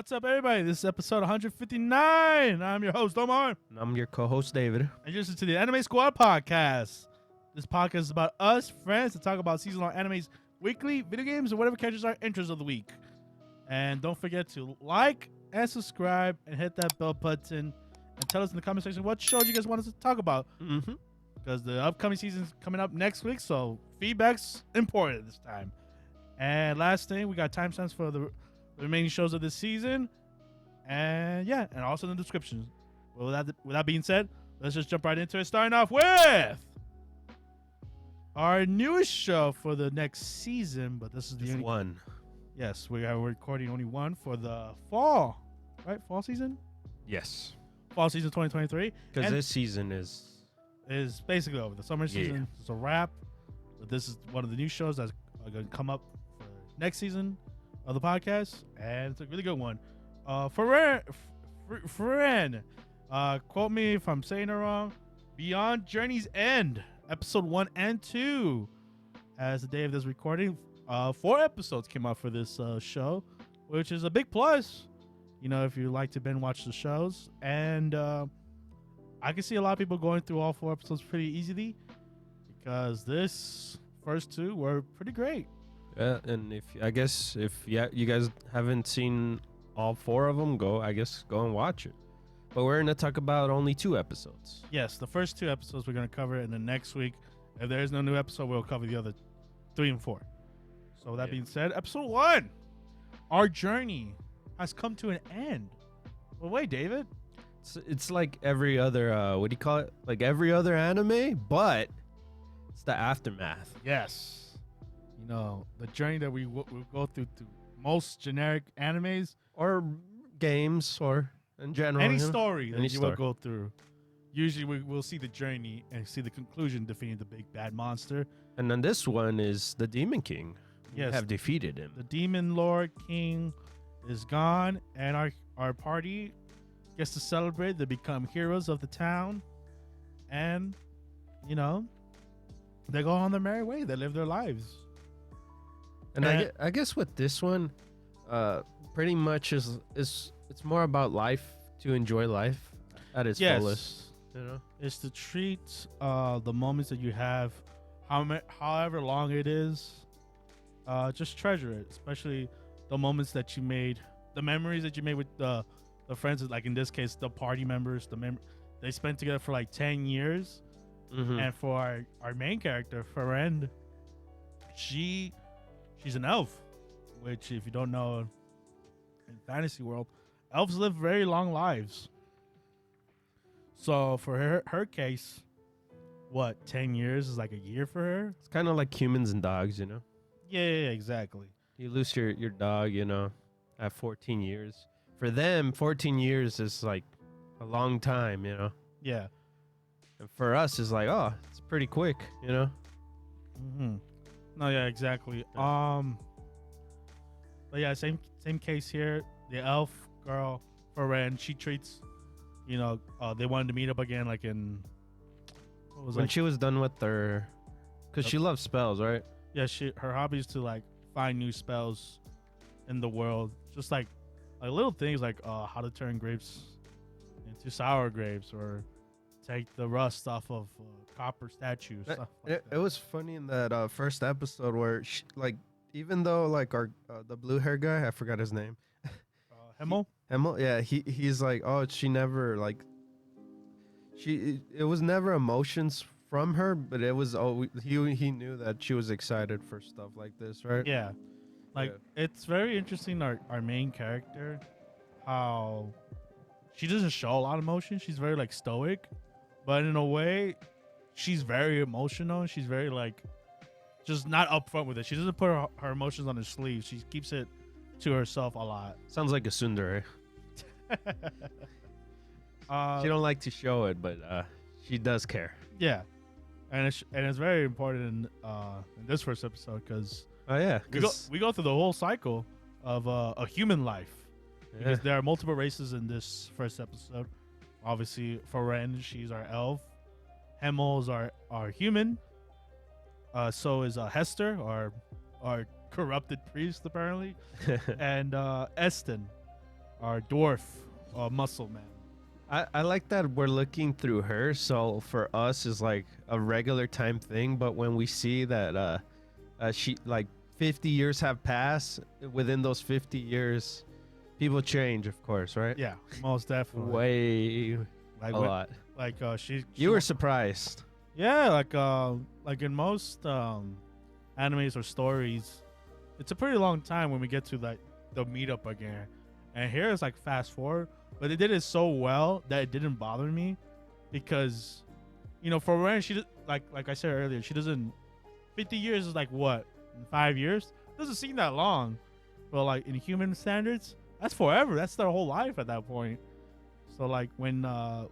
What's up, everybody? This is episode 159. I'm your host, Omar. And I'm your co-host, David. And you're listening to the Anime Squad podcast. This podcast is about us, friends, to talk about seasonal animes weekly, video games, or whatever catches our interest of the week. And don't forget to like and subscribe and hit that bell button and tell us in the comment section what shows you guys want us to talk about. Because the upcoming season is coming up next week, so feedback's important this time. And last thing, we got timestamps for the remaining shows of this season, and yeah, and also in the description. Well, with that being said, let's just jump right into it. Starting off with our newest show for the next season, but this is the only one. Yes, we are recording only one for the fall, right? Fall season. Yes, fall season 2023. Because this season is basically over. The summer season is a wrap, but this is one of the new shows that's going to come up for next season of the podcast, and it's a really good one. Frieren, quote me if I'm saying it wrong. Beyond Journey's End, episode 1 and 2. As the day of this recording, 4 episodes came out for this show, which is a big plus. You know, if you like to binge watch the shows, and I can see a lot of people going through all 4 episodes pretty easily because this first 2 were pretty great. Yeah, and if you guys haven't seen all 4 of them, go and watch it. But we're gonna talk about only 2 episodes. Yes, the first 2 episodes we're gonna cover, and then next week, if there is no new episode, we'll cover the other 3 and 4. So with that being said, episode 1, our journey has come to an end. Well, wait, David. It's like every other what do you call it? Like every other anime, but it's the aftermath. Yes. You know, the journey that we go through most generic animes or games or in general. Any story that you will go through. Usually we'll see the journey and see the conclusion defeating the big bad monster. And then this one is the Demon King. Yes. We have defeated him. The Demon Lord King is gone, and our party gets to celebrate. They become heroes of the town. And, you know, they go on their merry way. They live their lives. And I guess with this one, pretty much is it's more about life, to enjoy life at its fullest. You know, it's to treat the moments that you have, however long it is, just treasure it. Especially the moments that you made, the memories that you made with the friends. Like in this case, the party members. They spent together for like 10 years, and for our main character, Frieren, She's an elf, which, if you don't know, in fantasy world, elves live very long lives. So for her case, 10 years is like a year for her? It's kind of like humans and dogs, you know? Yeah, exactly. You lose your dog, you know, at 14 years. For them, 14 years is like a long time, you know? Yeah. And for us, it's like, oh, it's pretty quick, you know? No, yeah, exactly. But yeah, same case here. The elf girl, Frieren, she treats, you know, they wanted to meet up again, like in when she was done with her, because she loves spells, right? Yeah, her hobby is to like find new spells in the world, just like little things like how to turn grapes into sour grapes or take the rust off of copper statues. It was funny in that first episode where she, like, even though like our the blue hair guy, I forgot his name, Helck. Yeah, he's like, oh, she never like it was never emotions from her, but it was he knew that she was excited for stuff like this, right? Yeah, it's very interesting. Our main character, how she doesn't show a lot of emotion. She's very like stoic, but in a way, she's very emotional. She's very like, just not upfront with it. She doesn't put her emotions on her sleeve. She keeps it to herself a lot. Sounds like a tsundere. She don't like to show it, but she does care. Yeah, and it's very important in this first episode because we go through the whole cycle of a human life. Because there are multiple races in this first episode. Obviously, Frieren, she's our elf. Helck is our human. So is Hester, our corrupted priest, apparently. And Esten, our dwarf, muscle man. I like that we're looking through her, so for us is like a regular time thing, but when we see that she like 50 years have passed, within those 50 years people change, of course, right? Yeah, most definitely. Way like a lot. Like she You were surprised. Yeah, like in most animes or stories, it's a pretty long time when we get to like the meetup again. And here it's like fast forward, but they did it so well that it didn't bother me because, you know, for Ren, like I said earlier, she doesn't. 50 years is like what? In 5 years? Doesn't seem that long, but like in human standards, that's forever. That's their whole life at that point. So like when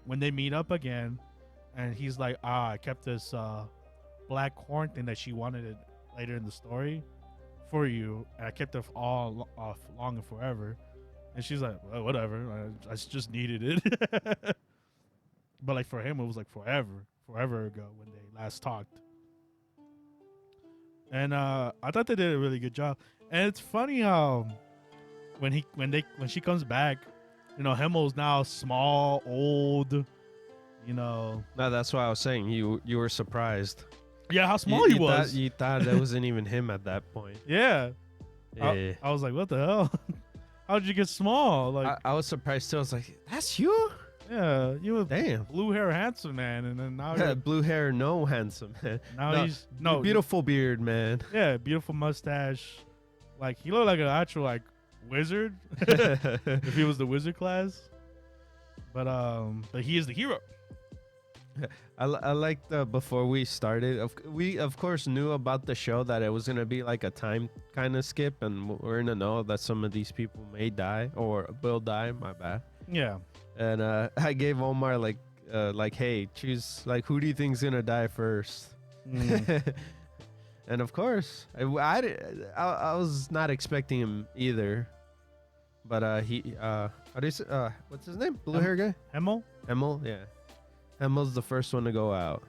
they meet up again, and he's like, I kept this black horn thing that she wanted it later in the story for you, and I kept it all off long and forever. And she's like, well, whatever. I just needed it. But like for him, it was like forever ago when they last talked. And I thought they did a really good job. And it's funny how when she comes back, you know, Himmel's now small, old, you know. No, that's why I was saying you were surprised. Yeah, how small he was. You thought that wasn't even him at that point. Yeah. Yeah. I was like, what the hell? How did you get small? Like I was surprised too. I was like, that's you? yeah, you were Damn. blue hair handsome man, and then now Blue hair, no handsome man. now he's beautiful beard, man. Yeah, beautiful mustache. Like he looked like an actual like wizard if he was the wizard class. But he is the hero. I liked before we started. We of course knew about the show that it was gonna be like a time kind of skip, and we're gonna know that some of these people may die or will die. My bad. Yeah. And I gave Omar like, hey, choose like who do you think's gonna die first? And of course, I was not expecting him either. But what's his name? Blue hair guy? Hemmel? Hemmel, yeah. Hemmel's the first one to go out.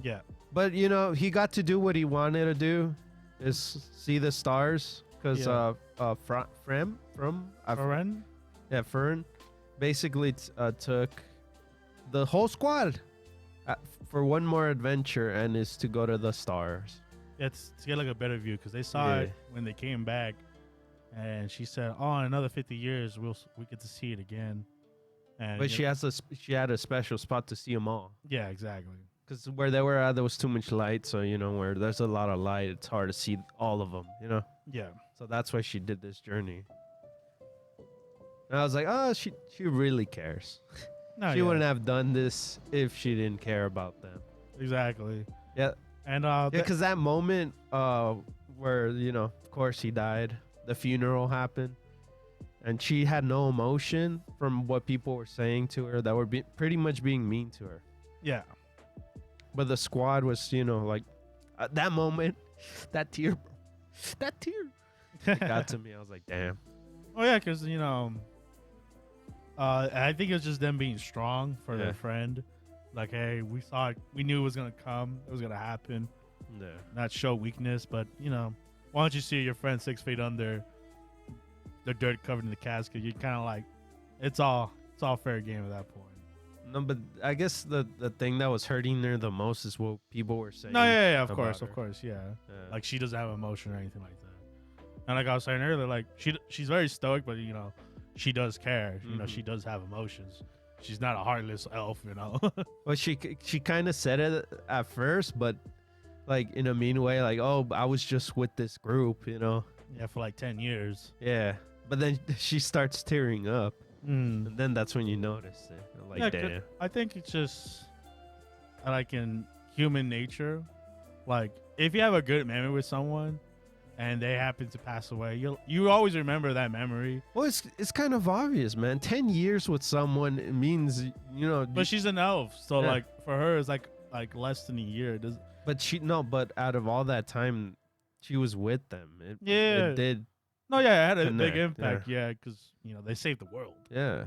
Yeah. But you know, he got to do what he wanted to do, is see the stars, because Frieren, basically took the whole squad for one more adventure, and is to go to the stars. Yeah, it's to get like a better view, because they saw it when they came back, and she said, "Oh, in another 50 years, we get to see it again." And but she had a special spot to see them all. Yeah, exactly. Because where they were at, there was too much light. So, you know, where there's a lot of light, it's hard to see all of them, you know? Yeah. So that's why she did this journey. And I was like, oh, she really cares. No, she wouldn't have done this if she didn't care about them. Exactly. Yeah. And because that moment where, you know, of course he died, the funeral happened. And she had no emotion from what people were saying to her that were pretty much being mean to her. Yeah. But the squad was, you know, like, at that moment, that tear got to me. I was like, damn. Oh, yeah, because, you know, I think it's just them being strong for their friend. Like, hey, we saw it. We knew it was going to come. It was going to happen. Yeah. Not show weakness, but, you know, why don't you see your friend 6 feet under, the dirt covered in the casket? You're kind of like, it's all fair game at that point. No, but I guess the thing that was hurting her the most is what people were saying. No, yeah, of course, yeah. Like she doesn't have emotion or anything like that. And like I was saying earlier, like she's very stoic, but you know, she does care. You know, she does have emotions. She's not a heartless elf, you know. Well, she kind of said it at first, but like in a mean way, like, oh, I was just with this group, you know. Yeah, for like 10 years. Yeah, but then she starts tearing up. And then that's when you notice it. Like, yeah, damn. I think it's just like in human nature. Like, if you have a good memory with someone and they happen to pass away, you always remember that memory. Well, it's kind of obvious, man. 10 years with someone, it means, you know. But she's an elf, so like for her, it's like less than a year. But out of all that time, she was with them. It did. No, yeah, it had a big impact, because, you know, they saved the world. Yeah.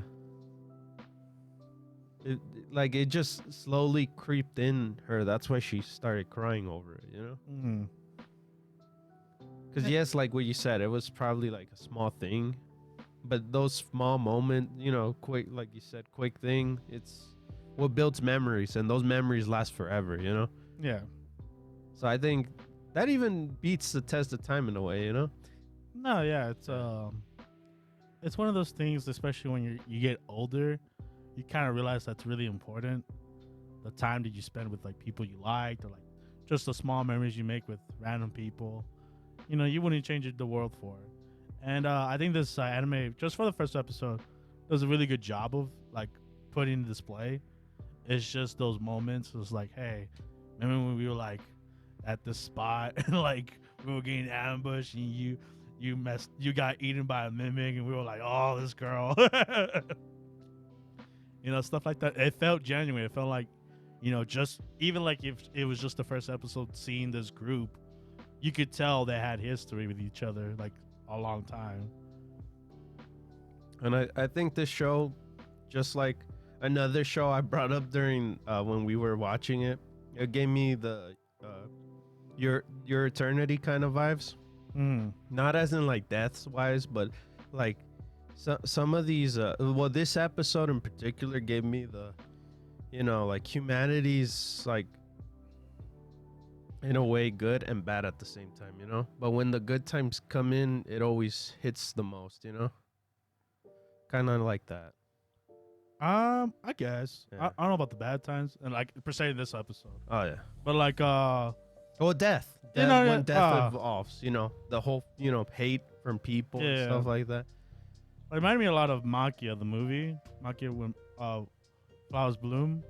It just slowly creeped in her. That's why she started crying over it, you know? Because, yes, like what you said, it was probably like a small thing. but those small moment, quick, like you said, quick thing, it's what builds memories, and those memories last forever. Yeah. So I think that even beats the test of time in a way. No, yeah, it's one of those things, especially when you get older, you kind of realize that's really important. The time that you spend with like people you liked, or like just the small memories you make with random people, you wouldn't change the world for. And I think this anime, just for the first episode, does a really good job of like putting in display. It's just those moments. It's like, hey, remember when we were like at this spot and like we were getting ambushed and you got eaten by a mimic and we were like, oh, this girl. Stuff like that. It felt genuine. It felt like, just even like if it was just the first episode, seeing this group, you could tell they had history with each other like a long time. And I think this show, just like another show I brought up during when we were watching it, it gave me the your eternity kind of vibes. Not as in like deaths wise, but like some of these this episode in particular gave me the like humanity's like in a way good and bad at the same time, but when the good times come in, it always hits the most, kind of like that. I guess. Yeah. I don't know about the bad times and like per se in this episode. Oh yeah. But like Well, death. When death evolves, the whole, hate from people and stuff like that. It reminded me a lot of Makia, the movie. Makia when flowers bloom.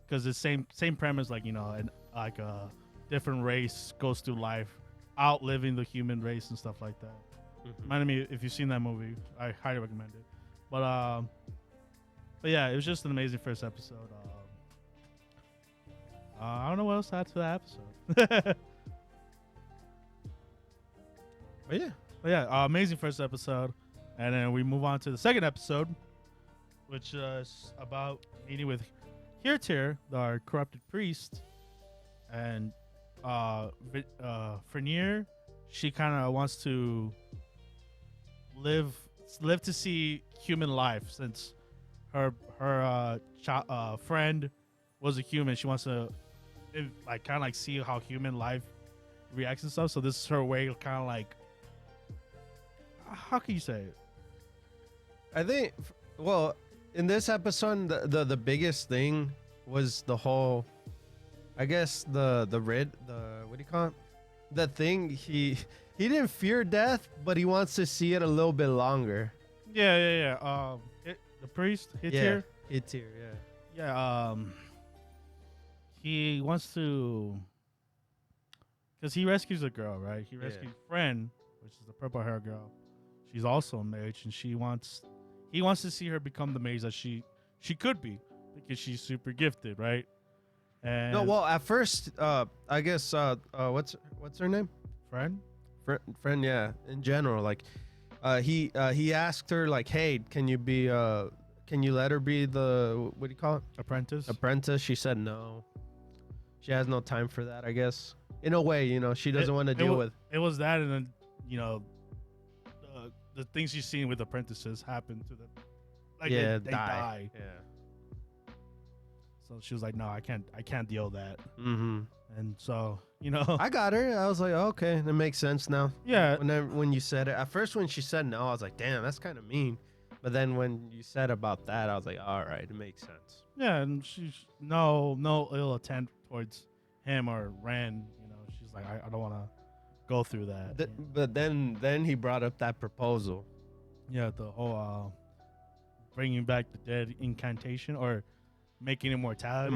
Because the same premise, like, and like a different race goes through life, outliving the human race and stuff like that. Reminded me, if you've seen that movie, I highly recommend it. But yeah, it was just an amazing first episode. I don't know what else to add to that episode. But yeah, amazing first episode. And then we move on to the second episode, which is about meeting with Hirtir, our corrupted priest. And Frieren, she kind of wants to live to see human life, since her friend was a human. She wants to kind of like see how human life reacts and stuff. So this is her way of kind of like, how can you say it? I think, well, in this episode, the biggest thing was the whole, I guess what do you call it? The thing, he didn't fear death, but he wants to see it a little bit longer. Yeah. The priest, Hirtir. Yeah, Hirtir, yeah. Yeah, he wants to, because he rescues a girl, right? He rescues Frieren, which is the purple hair girl. She's also a mage, and he wants to see her become the mage that she could be, because she's super gifted, right? And no, well, at first, I guess, what's her name? Frieren, yeah. In general, like, he asked her, like, hey, can you let her be the, what do you call it? Apprentice. She said no. She has no time for that, I guess. In a way, she doesn't want to deal with. It was that, and then, the things you've seen with apprentices happen to them. Like, they die. Yeah. So she was like, no, I can't deal with that. Mm-hmm. And so, I got her. I was like, okay, that makes sense now. Yeah. When you said it, at first when she said no, I was like, damn, that's kind of mean. But then when you said about that, I was like, all right, it makes sense. Yeah, and she's no ill intent towards him or Ren. She's like, I don't want to go through that. But then he brought up that proposal. Yeah, the whole bringing back the dead incantation, or making immortality.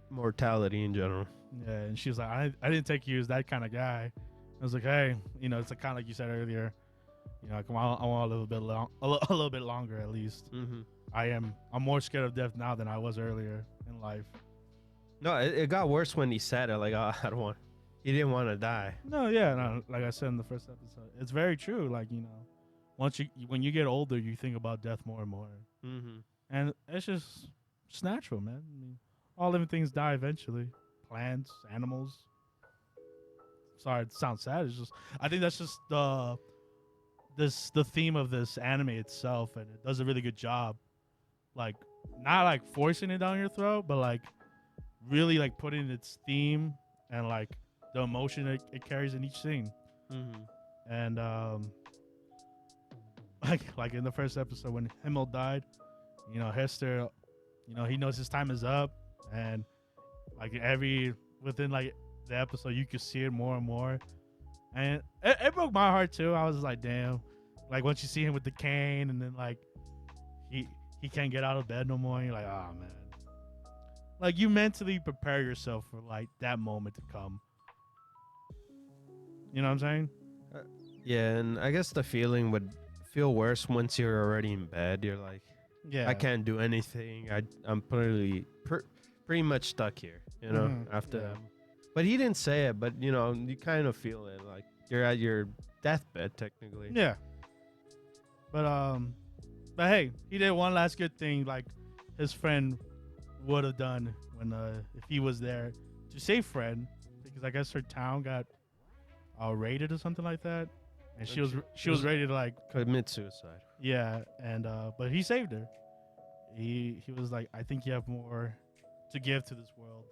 Mortality in general. Yeah, and she was like, I didn't take you as that kind of guy. I was like, hey, it's kind of like you said earlier. Come on, I want to live a little bit longer at least. Mm-hmm. I'm more scared of death now than I was earlier in life. No, it got worse when he said it. Like, I don't want. He didn't want to die. No, like I said in the first episode, it's very true. Like, when you get older, you think about death more and more. Mm-hmm. And it's just natural, man. I mean, all living things die eventually. Plants, animals. Sorry, it sounds sad. It's just, I think that's just the theme of this anime itself, and it does a really good job. Like, not like forcing it down your throat, but like really like putting its theme and like the emotion it carries in each scene. Mm-hmm. And like in the first episode when Himmel died, Hester, he knows his time is up, and like within like the episode you could see it more and more, and it broke my heart too. I was just like, damn, like once you see him with the cane, and then like he can't get out of bed no more, and you're like, oh man, like you mentally prepare yourself for like that moment to come. You know what I'm saying? Yeah, and I guess the feeling would feel worse once you're already in bed. You're like, Yeah, I can't do anything. I'm pretty much stuck here, after yeah. that. But he didn't say it, but you kind of feel it, like you're at your deathbed technically. Yeah. But hey, he did one last good thing, like his friend would have done when if he was there to save Fred, because I guess her town got raided or something like that, and she was ready to like commit suicide. Yeah, and but he saved her. He was like, I think you have more to give to this world.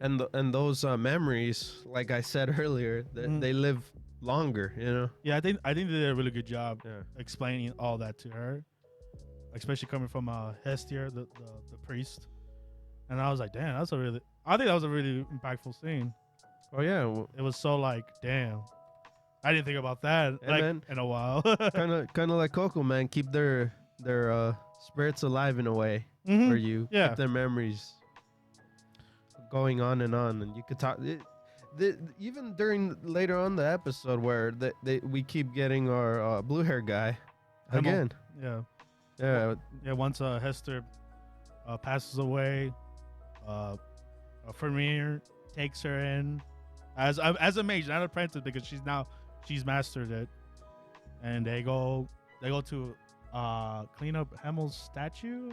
And those memories, like I said earlier, they live longer, Yeah, I think they did a really good job Yeah. explaining all that to her, especially coming from Hestier, the priest. And I was like, damn, I think that was a really impactful scene. Oh yeah, It was so like, damn, I didn't think about that in a while. kind of like Coco, man. Keep their spirits alive in a way, Mhm. where you Yeah. keep their memories going on, and you could talk. Even during later on the episode where we keep getting our blue hair guy Himmel. again. Yeah. Yeah, Yeah, once Hester passes away, Frieren takes her in as a mage, not an apprentice, because she's mastered it, and they go to clean up Himmel's statue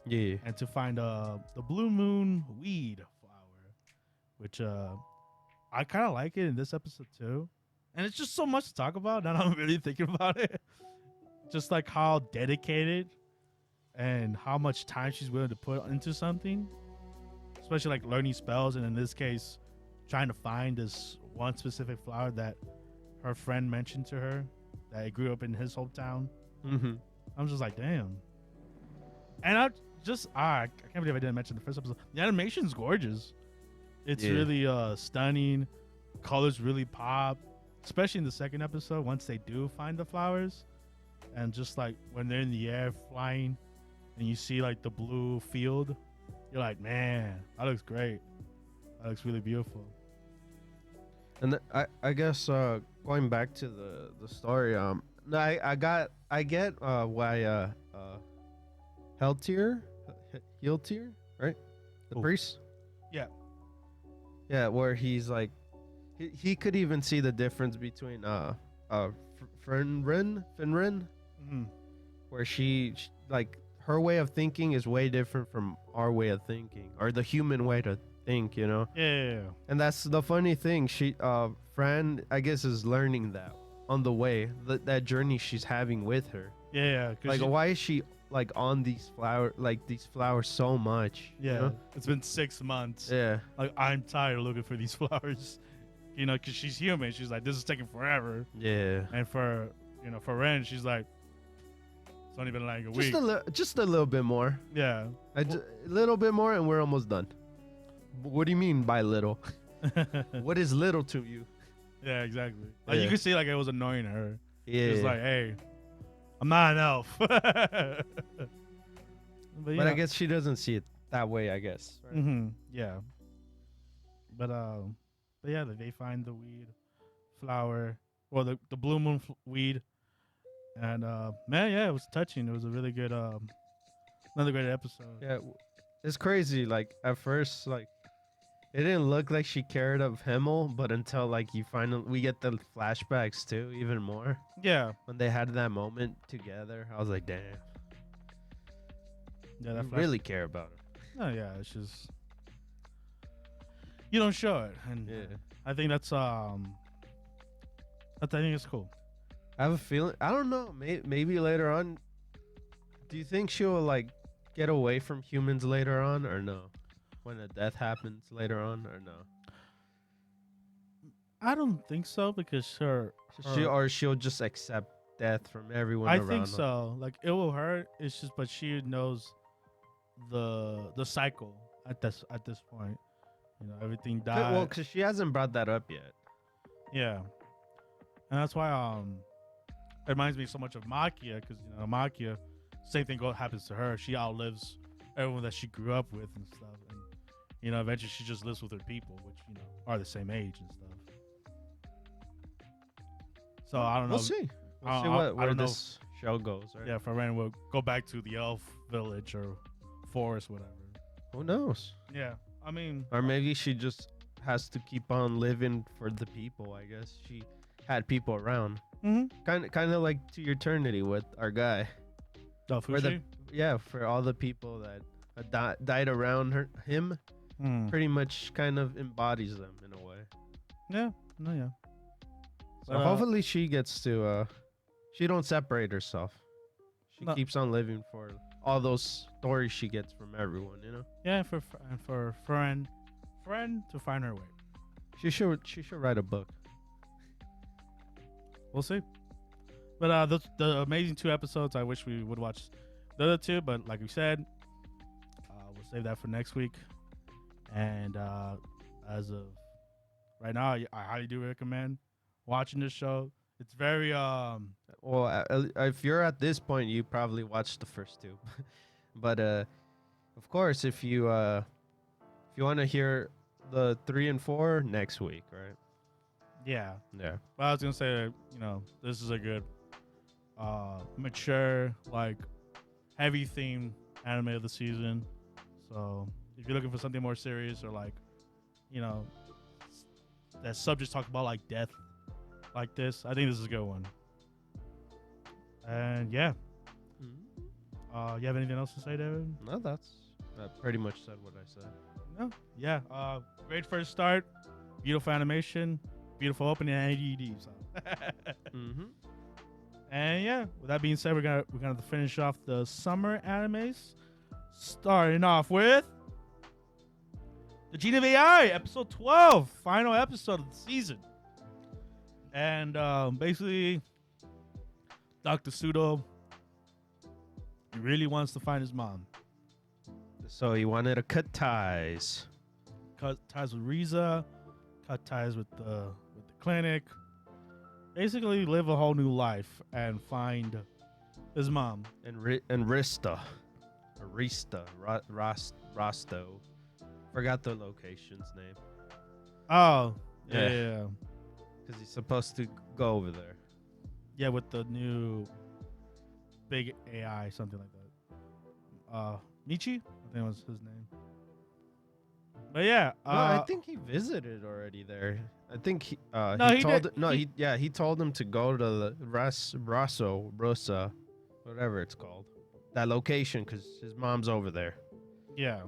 yeah. and to find the blue moon weed flower, which I kind of like it in this episode too, and it's just so much to talk about. Now I'm really thinking about it. Just like how dedicated and how much time she's willing to put into something, especially like learning spells, and in this case, trying to find this one specific flower that her friend mentioned to her that grew up in his hometown. Mm-hmm. I'm just like, damn. And I can't believe I didn't mention the first episode. The animation's gorgeous. It's really stunning. Colors really pop, especially in the second episode once they do find the flowers. And just like when they're in the air flying and you see like the blue field, you're like, man, that looks great. That looks really beautiful. And I guess going back to the story, I get why Heltier, right? The priest. Yeah. Yeah, where he's like, he could even see the difference between Frieren, Mm-hmm. where she like her way of thinking is way different from our way of thinking, or the human way to think, Yeah. And that's the funny thing. She, Fran, I guess, is learning that on the way, that journey she's having with her. Yeah. Like, why is she like on these flowers so much? Yeah. It's been 6 months. Yeah. Like, I'm tired of looking for these flowers. Because she's human. She's like, this is taking forever. Yeah. And for Ren, she's like, it's only been like a week. Just a little bit more. Yeah. A little bit more, and we're almost done. What do you mean by little? What is little to you? Yeah, exactly. Like you could see, like it was annoying her. Yeah. It's like, hey, I'm not an elf. But I guess she doesn't see it that way. I guess. Right? Mm-hmm. Yeah. But yeah, they find the weed flower, or the blue moon weed, and man, yeah, it was touching. It was a really good another great episode. Yeah, it's crazy. Like at first, like it didn't look like she cared of Himmel, but until like we get the flashbacks too, even more. Yeah. When they had that moment together, I was like, damn. Yeah, that really care about her. Oh yeah, it's just you don't show it, and Yeah. I think that's I think it's cool. I have a feeling. I don't know. Maybe later on. Do you think she'll like get away from humans later on, or no? When a death happens later on, or no? I don't think so because She'll just accept death from everyone I around think her. so. Like it will hurt. It's just, but she knows the cycle at this point. You know, everything died. Well, because she hasn't brought that up yet. Yeah, and that's why it reminds me so much of Makia because Makia, same thing happens to her. She outlives everyone that she grew up with and stuff, and eventually she just lives with her people, which are the same age and stuff. So I don't know. We'll see. We'll see where this show goes. Right? Yeah, Frieren will go back to the elf village or forest, whatever. Who knows? Yeah, I mean, or maybe she just has to keep on living for the people. I guess she had people around. mm-hmm. Kind of like To Eternity with our guy. Oh, Fushi? For all the people that died around him, pretty much kind of embodies them in a way. Yeah, no, yeah. So hopefully she gets to, she don't separate herself. She keeps on living for all those stories she gets from everyone, Yeah, for Frieren to find her way. She should write a book. We'll see. But the amazing 2 episodes, I wish we would watch the other 2, but like we said, we'll save that for next week. And as of right now, I highly do recommend watching this show. It's very well, if you're at this point, you probably watched the first 2. But of course, if you want to hear the 3 and 4 next week, right? Yeah. But I was gonna say, this is a good mature, like heavy theme anime of the season. So if you're looking for something more serious or like, that subjects talk about like death like this, I think this is a good one. And yeah. You have anything else to say, David? No, I pretty much said what I said. No. Yeah. Great first start. Beautiful animation. Beautiful opening and ADD. So. And yeah, with that being said, we're gonna finish off the summer animes, starting off with the Gene of AI, episode 12, final episode of the season. And basically, Dr. Pseudo, he really wants to find his mom. So he wanted to cut ties. Cut ties with Riza, cut ties with the clinic. Basically, live a whole new life and find his mom. And Rista. Rosto. Forgot the location's name. Oh, yeah. Because he's supposed to go over there. Yeah, with the new big AI, something like that. Michi? I think was his name. But yeah. No, I think he visited already there. I think he told him to go to the Rosa, whatever it's called. That location, because his mom's over there. Yeah.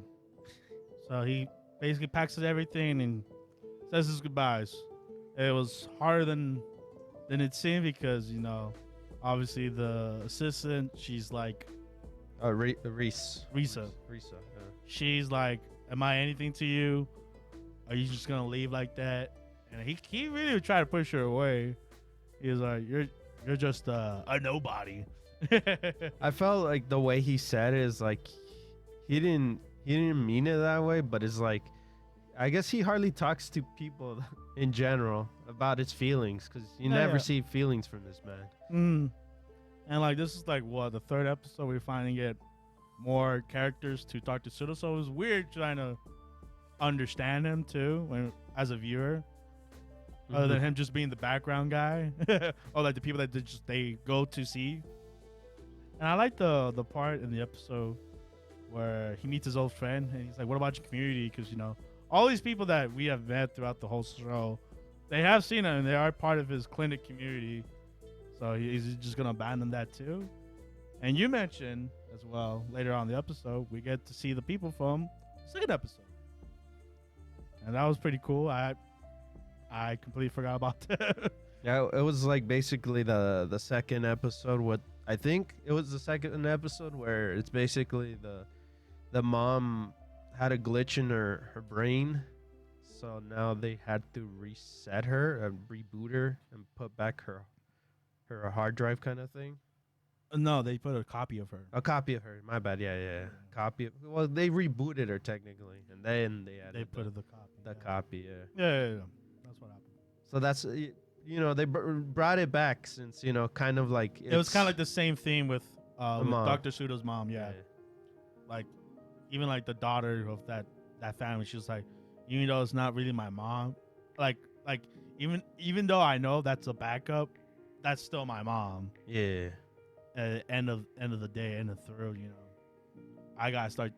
So he basically packs everything and says his goodbyes. It was harder than it seemed because, obviously the assistant, she's like... Risa. Yeah. She's like, am I anything to you? Are you just going to leave like that? And he really would try to push her away. He was like, you're just a nobody. I felt like the way he said it is like he didn't mean it that way, but it's like I guess he hardly talks to people in general about his feelings because you never see feelings from this man. And like this is like what the 3rd episode we're finally get more characters to talk to Pseudo, so it was weird trying to understand him too as a viewer. Other than him just being the background guy, or like the people that they go to see. And I like the part in the episode where he meets his old friend and he's like, "What about your community?" Because all these people that we have met throughout the whole show, they have seen him and they are part of his clinic community. So he's just gonna abandon that too. And you mentioned as well later on in the episode, we get to see the people from the 2nd episode, and that was pretty cool. I completely forgot about that. Yeah, it was like basically the second episode. What I think it was the second episode where it's basically the mom had a glitch in her brain, so now they had to reset her and reboot her and put back her hard drive kind of thing. No, they put a copy of her. A copy of her. My bad. Yeah. Copy. Well, they rebooted her technically, and then they added They put the copy. the copy. Yeah. Yeah. That's what happened. So that's they brought it back since kind of like It was kind of like the same theme with mom. Dr. Pseudo's mom. Yeah. Like even like the daughter of that family, she was like, even though it's not really my mom, like even though I know that's a backup, that's still my mom. Yeah. End of the day, end of through, I gotta start,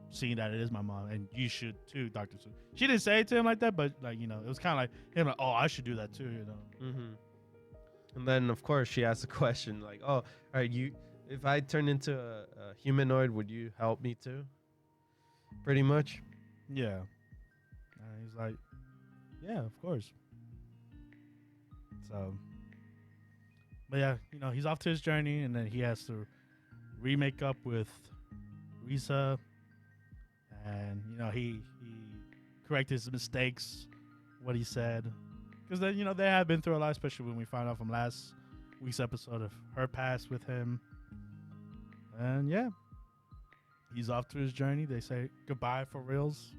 seeing that it is my mom, and you should too, Dr. Sue. She didn't say it to him like that, but like it was kind of like him, like, oh, I should do that too, Mm-hmm. And then of course she asked a question like, oh, all right, if I turn into a humanoid, would you help me too? Pretty much. Yeah. And he's like, yeah, of course. So. But yeah, he's off to his journey, and then he has to remake up with Risa, and he corrected his mistakes, what he said, because then they have been through a lot, especially when we found out from last week's episode of her past with him, and yeah, he's off to his journey. They say goodbye for reals,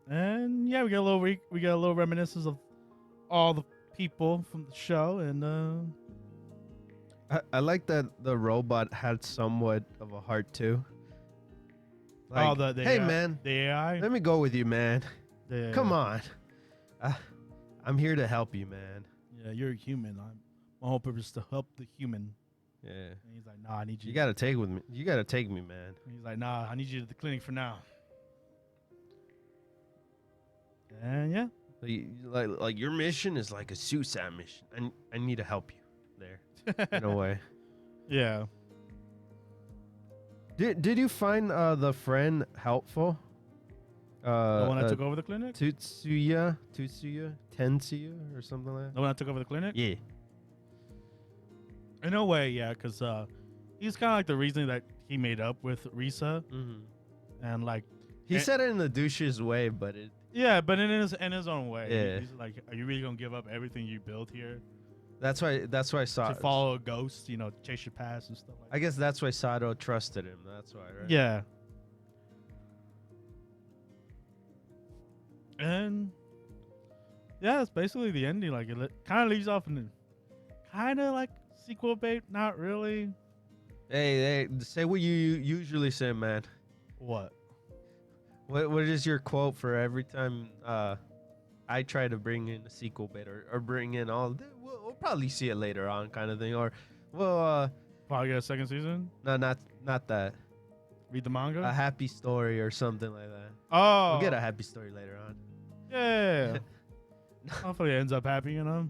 and yeah, we get a little reminiscence of all the people from the show, and I like that the robot had somewhat of a heart too. Like, the hey AI, man, the AI. let me go with you, man. Come on, I'm here to help you, man. Yeah, you're a human. My whole purpose is to help the human. Yeah. And he's like, nah, I need you. You gotta take with me. You gotta take me, man. And he's like, nah, I need you to the clinic for now. And yeah. Like your mission is like a suicide mission. I need to help you there in a way. Yeah. Did you find the friend helpful? The one that took over the clinic? Tetsuya, or something like that. The one that took over the clinic? Yeah. In a way, yeah, because he's kind of like the reason that he made up with Risa. Mm-hmm. And like... He said it in the douche's way, but it... Yeah, but in his own way. Yeah. He's like, are you really going to give up everything you built here? That's why I saw to follow a ghost, chase your past and stuff like that. I guess that's why Sato trusted him. That's why, right? Yeah. And yeah, that's basically the ending. Like, it kind of leaves off in kind of like sequel bait. Not really. Hey, say what you usually say, man. What? What is your quote for every time I try to bring in a sequel bit or bring in all? We'll probably see it later on, kind of thing. Or Probably get a second season. no, not that. Read the manga. A happy story or something like that. Oh, We'll get a happy story later on. Yeah. Hopefully, it ends up happy. No,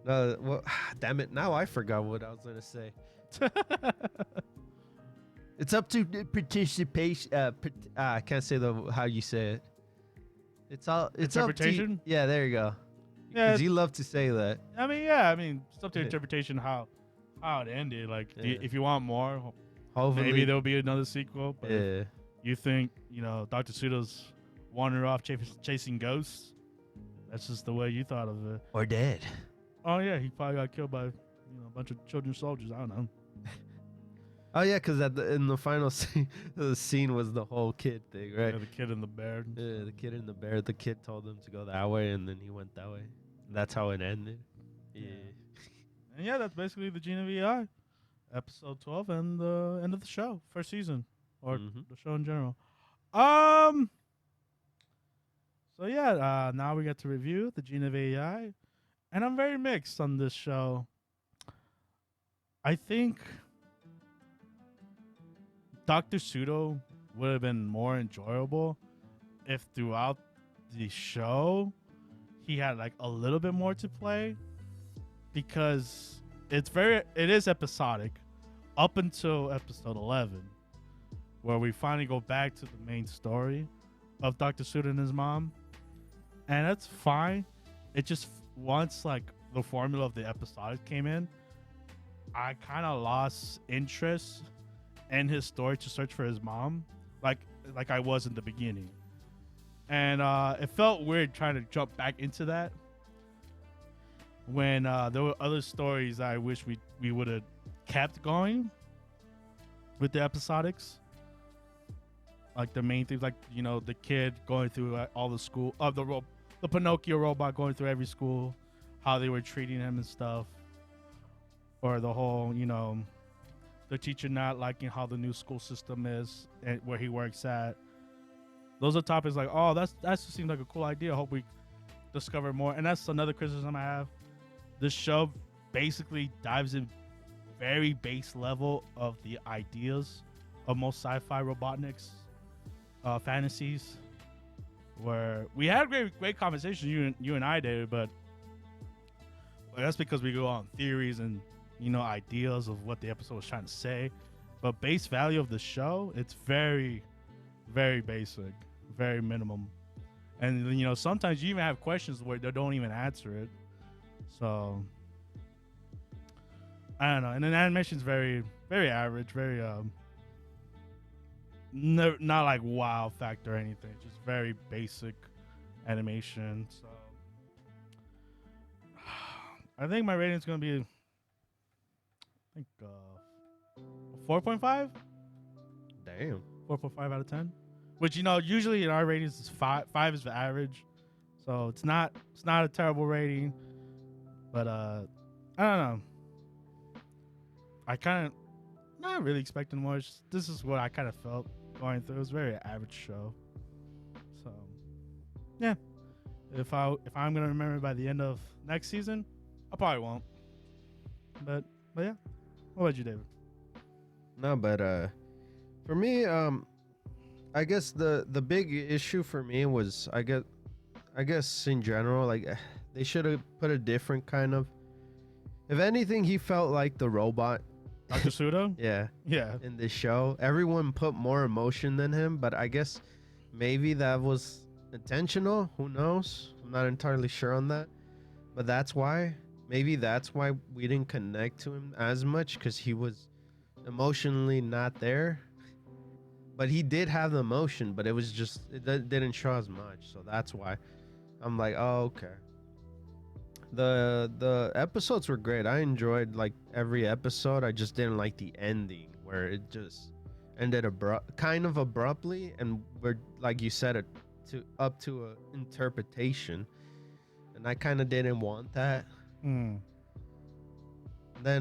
well, damn it! Now I forgot what I was gonna say. It's up to participation. I can't say how you say it. It's up to Interpretation? yeah, there you go. Yeah. Because you love to say that. I mean, it's up to interpretation how it ended. Like, Yeah. if you want more, Hopefully, maybe there'll be another sequel. But yeah. if you think Dr. Pseudo's wandering off chasing ghosts, that's just the way you thought of it. Or dead. Oh yeah, he probably got killed by a bunch of children soldiers. I don't know. Oh yeah, because in the final scene, the scene was the whole kid thing, right? Yeah, the kid and the bear. Yeah, the kid and the bear. The kid told him to go that way, and then he went that way. That's how it ended. Yeah. And yeah, that's basically the Gina VI, episode 12, and the end of the show, first season, or the show in general. So yeah, now we get to review the Gina VI, and I'm very mixed on this show. I think Dr. Pseudo would have been more enjoyable if throughout the show he had like a little bit more to play, because it is episodic up until episode 11, where we finally go back to the main story of Dr. Pseudo and his mom, and that's fine it just once like the formula of the episodic came in, I kind of lost interest in his story to search for his mom, like I was in the beginning, and it felt weird trying to jump back into that when there were other stories I wish we would have kept going with the episodics, like the main things, like the kid going through all the school of the Pinocchio robot going through every school, how they were treating him and stuff, or the whole the teacher not liking how the new school system is and where he works at. Those are topics like, oh, that just seems like a cool idea. I hope we discover more. And that's another criticism I have. This show basically dives in very base level of the ideas of most sci-fi Robotniks fantasies, where we had great conversations, you and I did, but that's because we go on theories and ideas of what the episode was trying to say. But base value of the show, it's very, very basic, very minimum, and sometimes you even have questions where they don't even answer it. So I don't know. And then animation's very, very average, very not like wow factor or anything, just very basic animation. So I think my rating's gonna be 4.5. Damn. 4.5 out of 10. Which usually in our ratings is 5. 5 is the average, so it's not a terrible rating. But I don't know. I kind of not really expecting much. This is what I kind of felt going through. It was a very average show. So yeah, if I'm gonna remember by the end of next season, I probably won't. But yeah, what about you, David? No, but for me, I guess the big issue for me was I guess in general, like they should have put a different kind of. If anything, he felt like the robot. Dr. Sudo? Yeah. Yeah. In this show, everyone put more emotion than him, but I guess maybe that was intentional. Who knows? I'm not entirely sure on that. But that's why. Maybe that's why we didn't connect to him as much, because he was emotionally not there. But he did have the emotion, but it was just, it didn't show as much. So that's why I'm like, oh, okay. The episodes were great. I enjoyed like every episode. I just didn't like the ending where it just ended kind of abruptly, and we're, like you said, up to a interpretation, and I kind of didn't want that. Then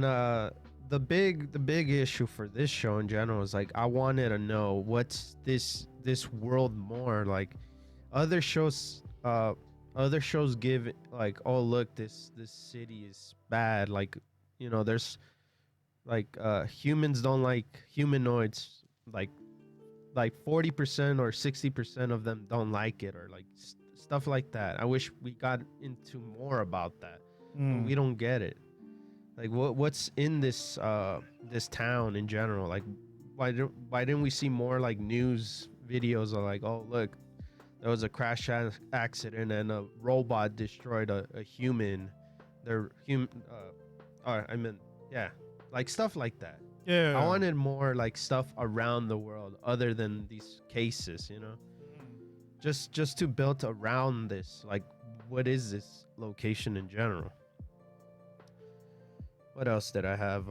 the big issue for this show in general is like I wanted to know what's this world more like. Other shows give like, oh look, this city is bad, like there's like humans don't like humanoids, like 40% or 60% of them don't like it, or like stuff like that. I wish we got into more about that. But we don't get it. Like what's in this this town in general? Like why didn't we see more like news videos of like, oh look, there was a crash accident and a robot destroyed a human. They're human. Like stuff like that. Yeah. I wanted more like stuff around the world other than these cases, just to build around this. Like, what is this location in general? What else did I have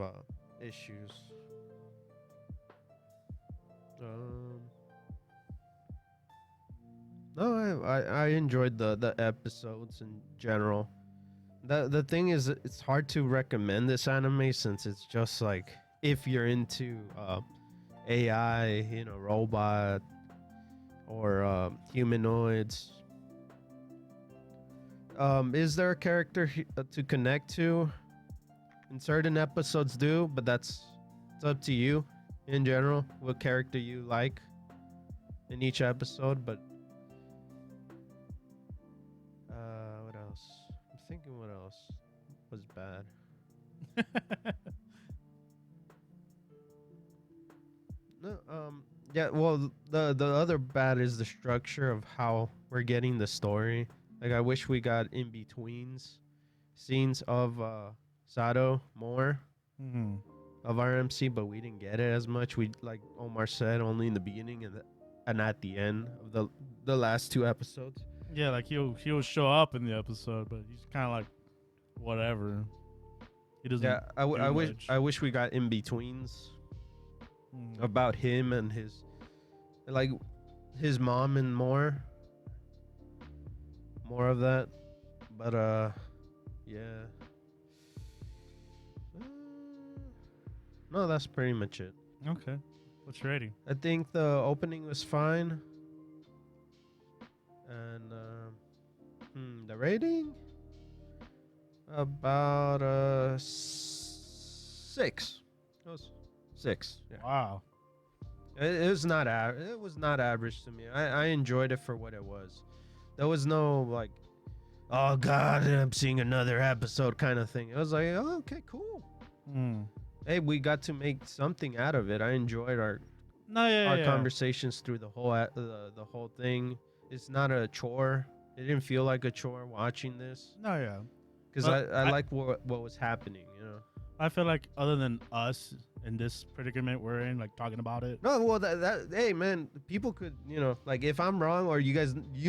issues? No, I enjoyed the episodes in general. The thing is, it's hard to recommend this anime since it's just like, if you're into AI, robot or humanoids. Is there a character to connect to? In certain episodes do, but it's up to you in general what character you like in each episode. But what else? I'm thinking what else was bad. No, yeah, well, the other bad is the structure of how we're getting the story. Like I wish we got in betweens scenes of Sato more Mm-hmm. of our MC, but we didn't get it as much. We like Omar said, only in the beginning and at the end of the last 2 episodes. Yeah, like he'll show up in the episode, but he's kind of like whatever. He doesn't. Yeah, I do wish much. we got in betweens Mhm. about him and his like his mom and more of that. But yeah. No, that's pretty much it. Okay, what's your rating? I think the opening was fine. And the rating about 6. It was 6. Yeah. Wow. It was not it was not average to me. I enjoyed it for what it was. There was no like, oh god, I'm seeing another episode kind of thing. It was like, oh, okay, cool. Mm. Hey, we got to make something out of it. I enjoyed our No, yeah. conversations through the whole the whole thing. It's not a chore. It didn't feel like a chore watching this No, yeah. because I like what was happening. You know. I feel like other than us in this predicament we're in, like talking about it. No, well, that hey man, people could like if I'm wrong or you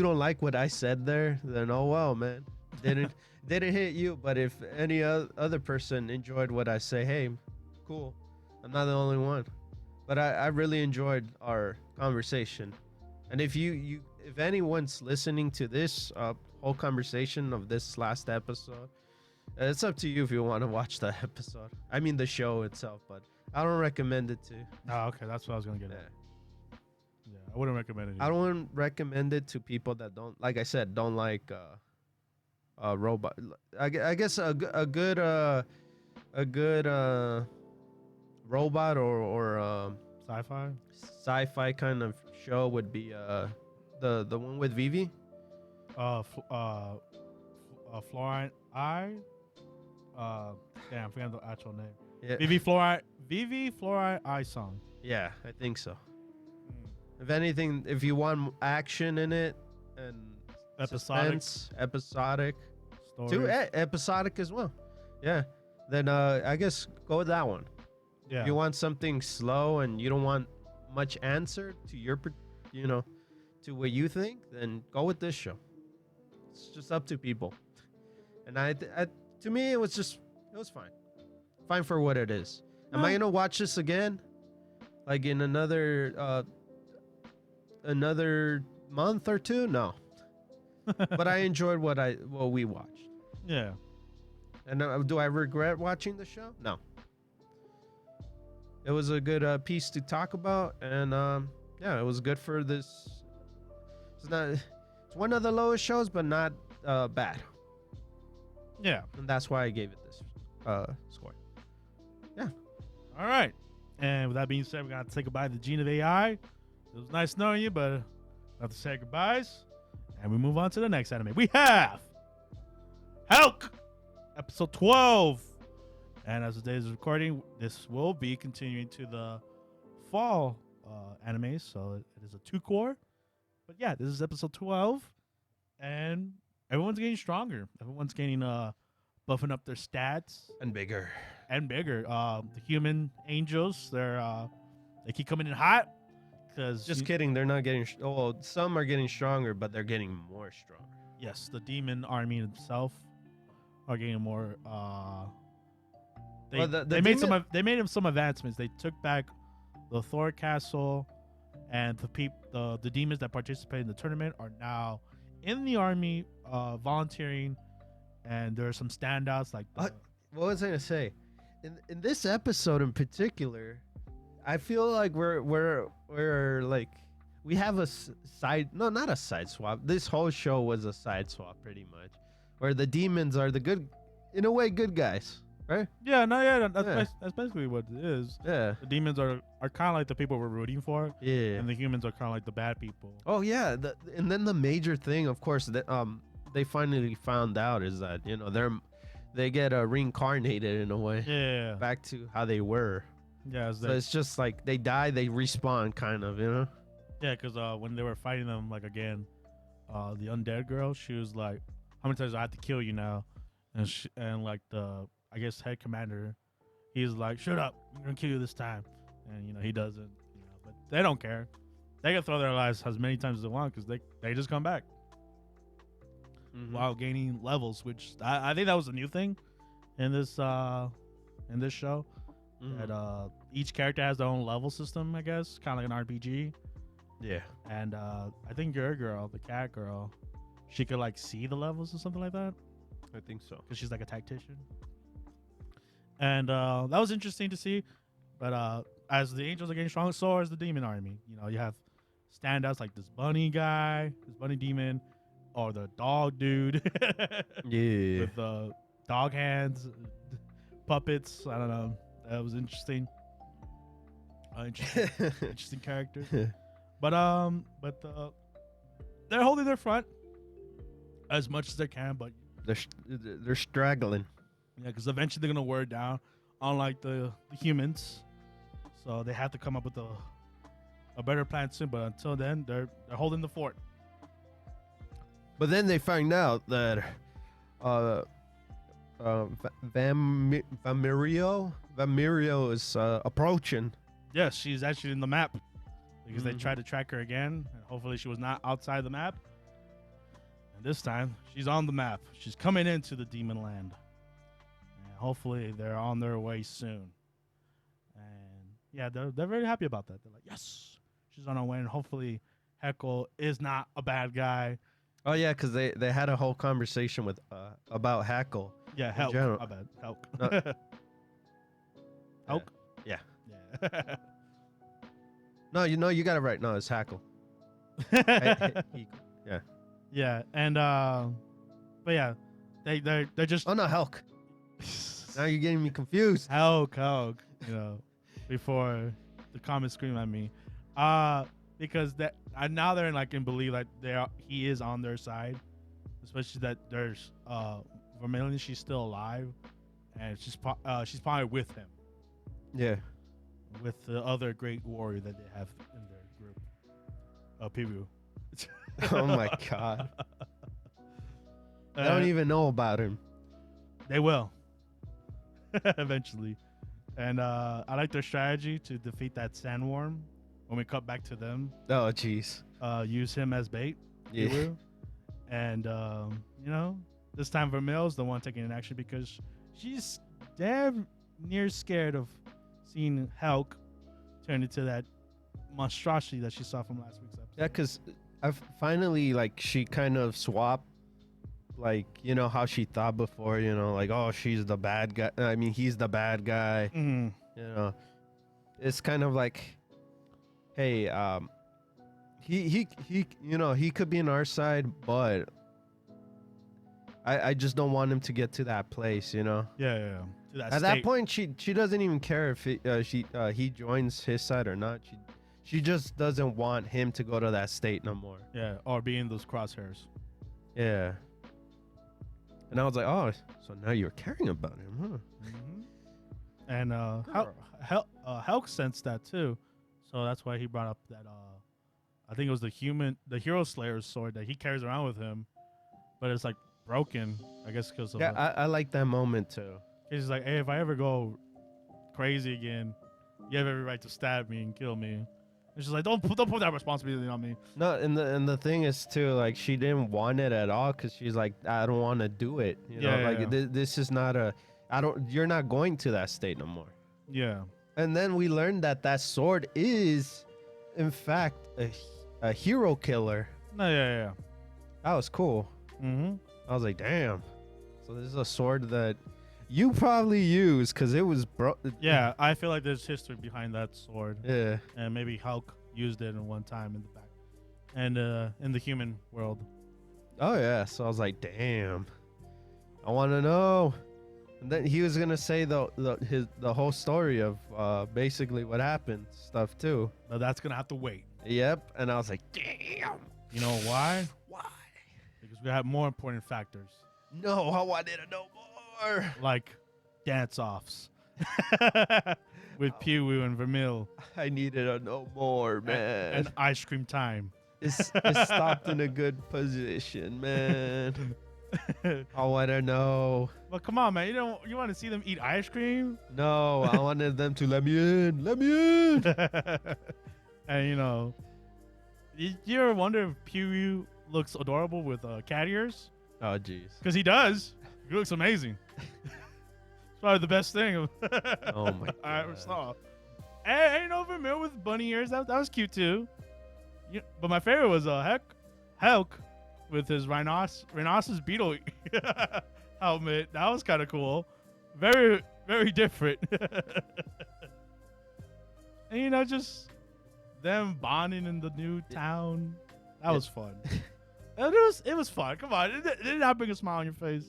don't like what I said there, then oh well, man, didn't hit you. But if any other person enjoyed what I say, hey, cool, I'm not the only one. But I really enjoyed our conversation, and if if anyone's listening to this whole conversation of this last episode, it's up to you if you want to watch the episode. I mean the show itself, but I don't recommend it to. Oh, okay, that's what I was gonna get at. Yeah, I wouldn't recommend it. I don't recommend it to people that don't, like I said, don't like robot. I guess a good robot or Sci-fi. sci-fi kind of show would be the one with Vivi. Fluorine Eye. Damn, I forgot the actual name. Yeah, Vivi Fluorine Eye song. yeah, I think so. If anything, if you want action in it and Episodic suspense, episodic, story. episodic as well, yeah, then I guess go with that one. Yeah. If you want something slow and you don't want much answer to your, to what you think, then go with this show. It's just up to people. And I to me, it was fine. Fine for what it is. Am I gonna watch this again? Like in another month or two? No. But I enjoyed what we watched. Yeah. And do I regret watching the show? No. It was a good piece to talk about, and yeah, it was good for this. It's one of the lowest shows, but not bad. Yeah. And that's why I gave it this score. Yeah. All right. And with that being said, we got to say goodbye to the Gene of AI. It was nice knowing you, but we have to say goodbyes. And we move on to the next anime. We have Helck, episode 12. And as the day is recording, this will be continuing to the fall anime. So it is a 2-core. But yeah, this is episode 12. And everyone's getting stronger. Everyone's getting buffing up their stats. And bigger. The human angels, they keep coming in hot. Just kidding, they're not getting. Some are getting stronger, but they're getting more stronger. Yes, the demon army itself are getting more. They made some advancements. They took back the Thor castle, and the demons that participate in the tournament are now in the army, volunteering. And there are some standouts like. What was I gonna say? In this episode in particular, I feel like we're like we have a not a side swap. This whole show was a side swap pretty much, where the demons are the good, in a way, good guys, right? Yeah, no, yeah, that's basically what it is. Yeah, the demons are kind of like the people we're rooting for. Yeah, and the humans are kind of like the bad people. Oh yeah, and then the major thing, of course, that they finally found out is that they get reincarnated in a way. Yeah, back to how they were. Yeah, so it's just like they die, they respawn, kind of, Yeah, because when they were fighting them, like again, the undead girl. She was like, "How many times do I have to kill you now?" And like the I guess head commander, he's like, "Shut up! I'm gonna kill you this time." And he doesn't. But they don't care. They can throw their lives as many times as they want because they just come back while gaining levels. Which I think that was a new thing in this show. That each character has their own level system. I guess kind of like an RPG. Yeah. And I think your girl, the cat girl, she could like see the levels or something like that. I think so. Because she's like a tactician. And that was interesting to see. But as the angels are getting stronger, so is the demon army. You have standouts like this bunny guy, this bunny demon, or the dog dude. Yeah. With dog hands, puppets. I don't know. That was interesting. Interesting character. But they're holding their front as much as they can. But they're straggling. Yeah, because eventually they're gonna wear it down, unlike the humans. So they have to come up with a better plan soon. But until then, they're holding the fort. But then they find out that Vamirio is approaching. Yes, she's actually in the map because they tried to track her again, and hopefully she was not outside the map. And this time, she's on the map. She's coming into the demon land. And hopefully they're on their way soon. And yeah, they're very happy about that. They're like, yes, she's on her way, and hopefully Helck is not a bad guy. Oh yeah, because they had a whole conversation with about Helck. Yeah, Helck. My bad. Helck. Helck? Yeah. Yeah. No, you got it right. No, it's Helck. Yeah. Yeah, and but yeah, they're just. Oh no, Helck. Now you're getting me confused. Helck. Before the comments scream at me, because now they're in believe that he is on their side, especially that there's Vermilion. She's still alive, and she's probably with him. Yeah. With the other great warrior that they have in their group, Pibu. Oh my god. I don't even know about him. They will. Eventually. And I like their strategy to defeat that sandworm when we cut back to them. Oh jeez. Use him as bait. Yeah. And this time Vermil's the one taking an action because she's damn near scared of seeing Helck turn into that monstrosity that she saw from last week's episode. Yeah, because I've finally she kind of swapped how she thought before, oh, she's the bad guy. I mean, he's the bad guy. Mm-hmm. It's kind of like, hey, he could be on our side, but I just don't want him to get to that place, Yeah. At that point, she doesn't even care if he joins his side or not. She just doesn't want him to go to that state no more. Yeah, or be in those crosshairs. Yeah. And I was like, oh, so now you're caring about him, huh? Mm-hmm. And Helck sensed that too, so that's why he brought up that. I think it was the Hero Slayer's sword that he carries around with him, but it's broken. I guess because of I like that moment too. He's like, hey, if I ever go crazy again, you have every right to stab me and kill me. And she's like, don't put that responsibility on me. No, and the thing is too, she didn't want it at all because she's like, I don't want to do it. This is not you're not going to that state no more. Yeah. And then we learned that sword is, in fact, a hero killer. No, yeah. That was cool. Mm-hmm. I was like, damn. So this is a sword that you probably used because it was Yeah, I feel like there's history behind that sword. Yeah. And maybe Helck used it in one time in the back. And in the human world. Oh, yeah. So I was like, damn. I want to know. And then he was going to say the whole story of basically what happened stuff too. But that's going to have to wait. Yep. And I was like, damn. You know why? Why? Because we have more important factors. No, I wanted to know more. Like dance-offs. With Piwu and Vermil. I needed to know more, man. And ice cream time. It's stopped in a good position, man. I want to know. But come on, man. You want to see them eat ice cream? No, I wanted them to let me in. Let me in. And you ever wonder if Pyrrhu looks adorable with cat ears? Oh, jeez. Because he does. He looks amazing. It's probably the best thing Oh my I ever God. saw. And Vermeer with bunny ears. That was cute too. But my favorite was Helck with his rhinoceros beetle helmet. That was kind of cool. Very, very different. And just them bonding in the new town. That was fun. It was fun. Come on, it did not bring a smile on your face.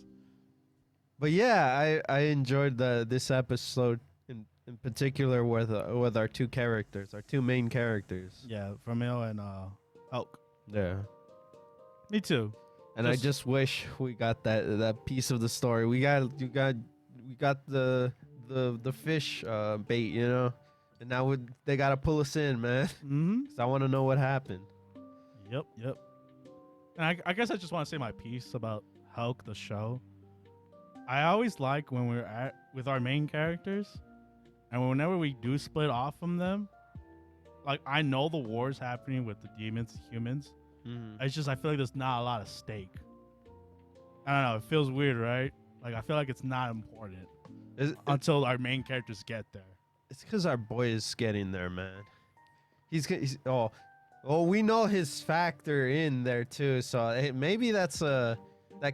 But yeah, I enjoyed this episode in particular with our two characters, our two main characters. Yeah, Vermeer and Helck. Yeah. Me too. And I just wish we got that piece of the story. We got the fish bait, and now they gotta pull us in, man. Mm-hmm. 'Cause I want to know what happened. Yep. And I guess I just want to say my piece about Helck, the show. I always like when we're with our main characters, and whenever we do split off from them, like I know the war's happening with the demons and humans. Mm-hmm. It's just I feel like there's not a lot of stake. I don't know. It feels weird, right? Like I feel like it's not important until our main characters get there. It's because our boy is getting there, man. We know his factor in there too, so maybe that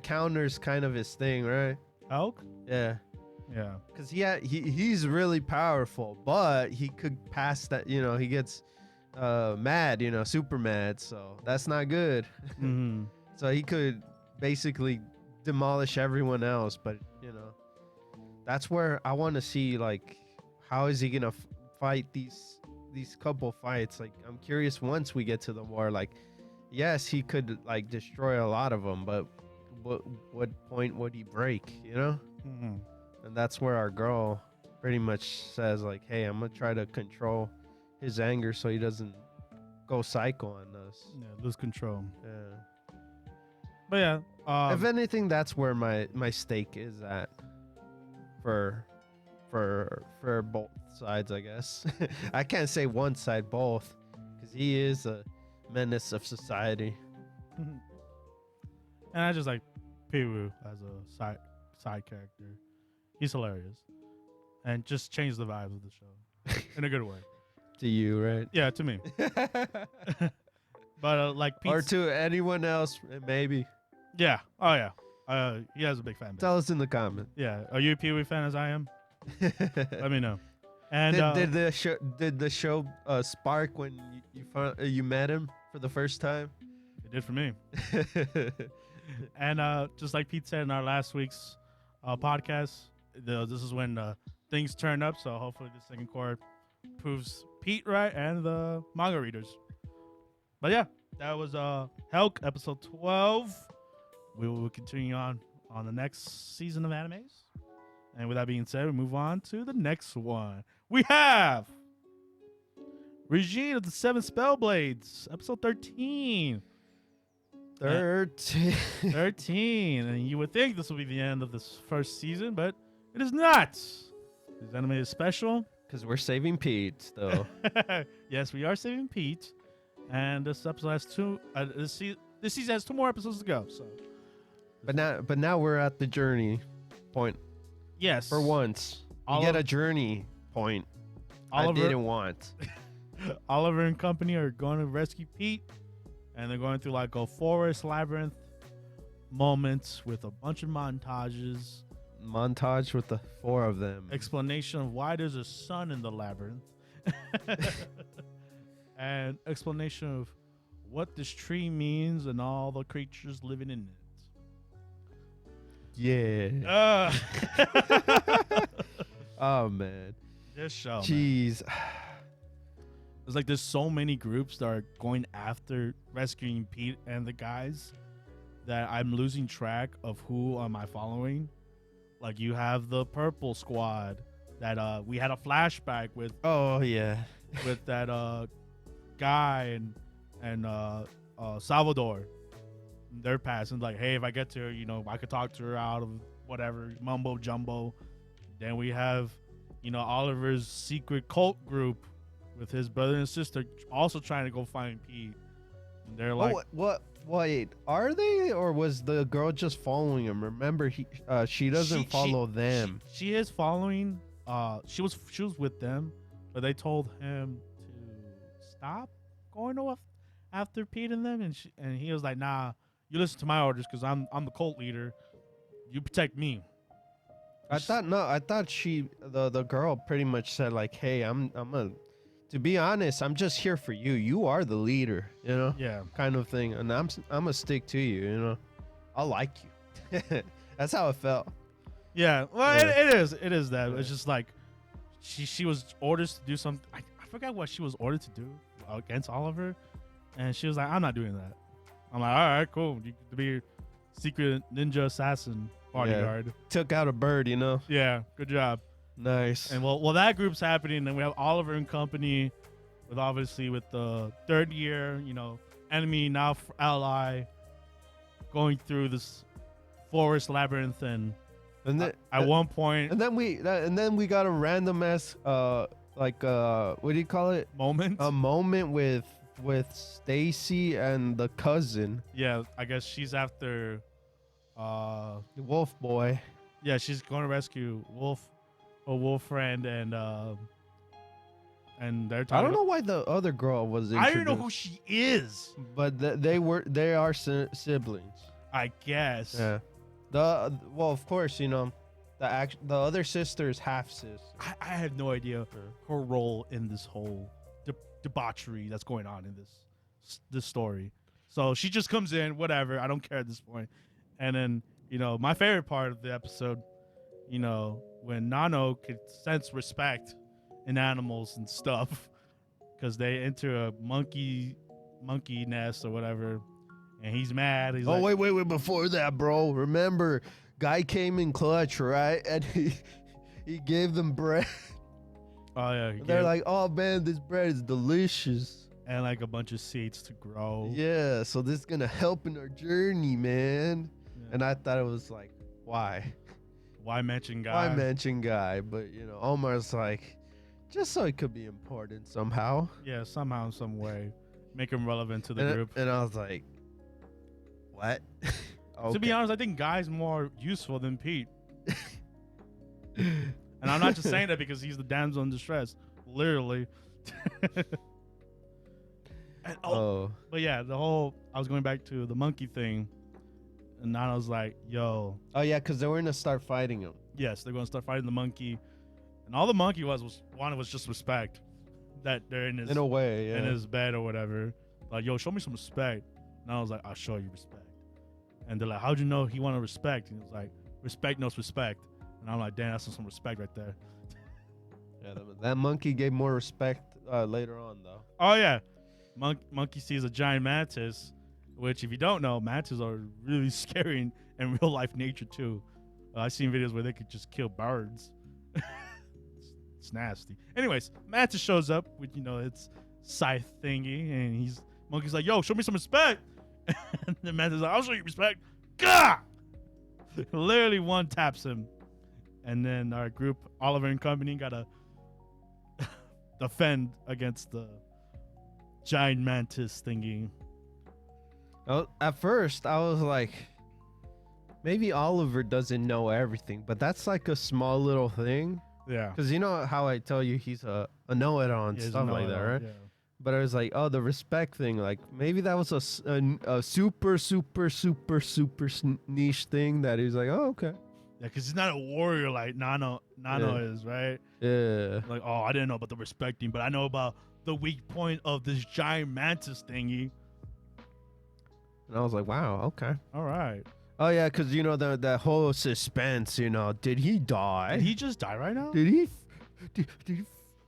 counters kind of his thing, right? Helck? Yeah, because he's really powerful, but he could pass that. He gets mad, super mad, so that's not good. Mm-hmm. So he could basically demolish everyone else, but that's where I want to see, like, how is he gonna fight these couple fights? Like, I'm curious once we get to the war, like, yes, he could like destroy a lot of them, but what point would he break, Mm-hmm. And that's where our girl pretty much says, like, hey, I'm gonna try to control his anger so he doesn't go psycho on us. Yeah, lose control. Yeah. But yeah, If anything, that's where my stake is at for both sides, I guess. I can't say one side, both, because he is a menace of society. and I just like Pyrrhu as a side character. He's hilarious, and just changed the vibe of the show in a good way. To you, right? Yeah, to me. But like Pete, Or to anyone else, maybe. yeah, oh yeah, he has a big fan base. Tell us in the comments. Yeah, are you a Pee-wee fan as I am? Let me know. And did the show spark when you met him for the first time? it did for me. And just like Pete said in our last week's podcast, this is when things turn up. So hopefully the second core proves Pete right and the manga readers. But yeah, that was Helck episode 12. We will continue on the next season of animes. And with that being said, we move on to the next one. We have Regine of the Seven Spellblades, episode 13. 13. And you would think this will be the end of this first season, but it is not. This anime is special. Because we're saving Pete, still. Yes, we are saving Pete. And this episode has this season has 2 more episodes to go. So, But now we're at the journey point. yes. For once. You get a journey point. I didn't want. Oliver and company are going to rescue Pete. And they're going through like a forest labyrinth moments with a bunch of montages. Montage with the 4 of them. Explanation of why there's a sun in the labyrinth. And explanation of what this tree means and all the creatures living in it. Yeah. Oh, man. This show, Jeez. It's like there's so many groups that are going after rescuing Pete and the guys that I'm losing track of who am I following. Like you have the purple squad that we had a flashback with Oh, yeah. with that guy and Salvador. Their past and like, hey, if I get to her, you know, I could talk to her out of whatever mumbo jumbo. Then we have, you know, Oliver's secret cult group with his brother and sister also trying to go find Pete. And they're like, Wait, are they, or was the girl just following him? Remember, she doesn't follow them. She is following. She was with them, but they told him to stop going off after Pete and them, and he was like, nah. You listen to my orders because I'm the cult leader. You protect me. I thought she the girl pretty much said like, hey, to be honest, I'm just here for you. You are the leader, you know? Yeah. Kind of thing. And I'm gonna stick to you, you know? I like you. That's how it felt. Yeah. Well, Yeah. It is that. Yeah. It's just like she was ordered to do something. I forgot what she was ordered to do against Oliver. And she was like, I'm not doing that. I'm like, all right, cool. You could be secret ninja assassin bodyguard. Yeah. Took out a bird, you know? Yeah, good job. Nice. And well, that group's happening. Then we have Oliver and company, with the third year, you know, enemy now ally, going through this forest labyrinth, and then, at one point, and then we got a random ass what do you call it? moment. A moment with Stacy and the cousin. Yeah, I guess she's after The wolf boy. yeah, she's going to rescue a wolf friend, and they're talking. I don't know why the other girl was introduced. I don't know who she is. But they are siblings. I guess. Yeah. Well, of course, you know, the other sister is half sis. I have no idea her role in this whole debauchery that's going on in this story. So she just comes in, whatever. I don't care at this point. And then, you know, my favorite part of the episode, you know, when Nano could sense respect in animals and stuff, because they enter a monkey nest or whatever, and he's mad. He's like, wait! Before that, bro, remember, guy came in clutch, right? And he gave them bread. Oh yeah, They're like, oh man, this bread is delicious, and like a bunch of seeds to grow. Yeah, so this is gonna help in our journey, man. Yeah. And I thought it was like, why mention guy? But you know, Omar's like, just so it could be important somehow. Yeah, somehow, some way, make him relevant to the group. And I was like, what? Okay. To be honest, I think Guy's more useful than Pete. And I'm not just saying that because he's the damsel in distress, literally. And, but yeah, I was going back to the monkey thing, and then I was like, yo. Oh yeah, because they were gonna start fighting him. Yes, they're gonna start fighting the monkey, and all the monkey was just respect, that they're in a way, yeah, in his bed or whatever. Like, yo, show me some respect. And I was like, I'll show you respect. And they're like, how'd you know he wanted respect? And he was like, respect knows respect. And I'm like, damn, that's some respect right there. Yeah, that monkey gave more respect later on, though. Oh, yeah. Monkey sees a giant mantis, which, if you don't know, mantis are really scary in real life nature, too. I've seen videos where they could just kill birds. It's nasty. Anyways, mantis shows up with, you know, its scythe thingy, and monkey's like, yo, show me some respect. And the mantis is like, I'll show you respect. Gah! Literally one taps him. And then our group, Oliver and company, gotta defend against the giant mantis thingy. At first, I was like, maybe Oliver doesn't know everything, but that's like a small little thing. Yeah. Because you know how I tell you he's a know-it-all and stuff like that, right? Yeah. But I was like, oh, the respect thing, like maybe that was a super niche thing that he's like, oh, okay. Yeah, because he's not a warrior like Nano is, right? Yeah. Like, oh, I didn't know about the respecting, but I know about the weak point of this giant mantis thingy. And I was like, wow, okay. All right. Oh, yeah, because, you know, that whole suspense, you know, did he die? Did he just die right now? Did he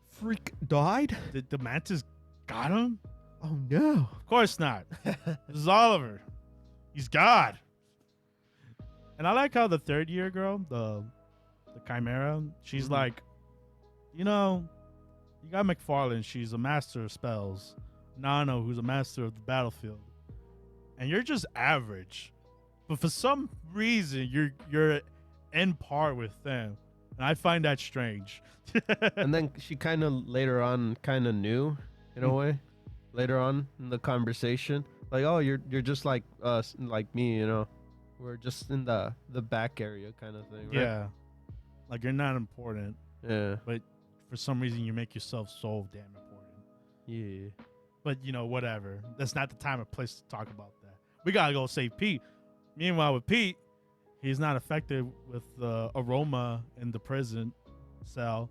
freak died? Did the mantis got him? Oh, no. Of course not. This is Oliver. He's God. And I like how the third year girl, the Chimera, she's like, you know, you got McFarlane. She's a master of spells. Nano, who's a master of the battlefield. and you're just average, but for some reason you're in par with them, and I find that strange. And then she kind of later on kind of knew in a way later on in the conversation, like, oh, you're just like us, like me, you know, we're just in the back area kind of thing, right? Yeah, like you're not important, Yeah. but for some reason you make yourself so damn important. Yeah. But you know, whatever. That's not the time or place to talk about that. We gotta go save Pete. Meanwhile, with Pete, he's not affected with the aroma in the prison cell.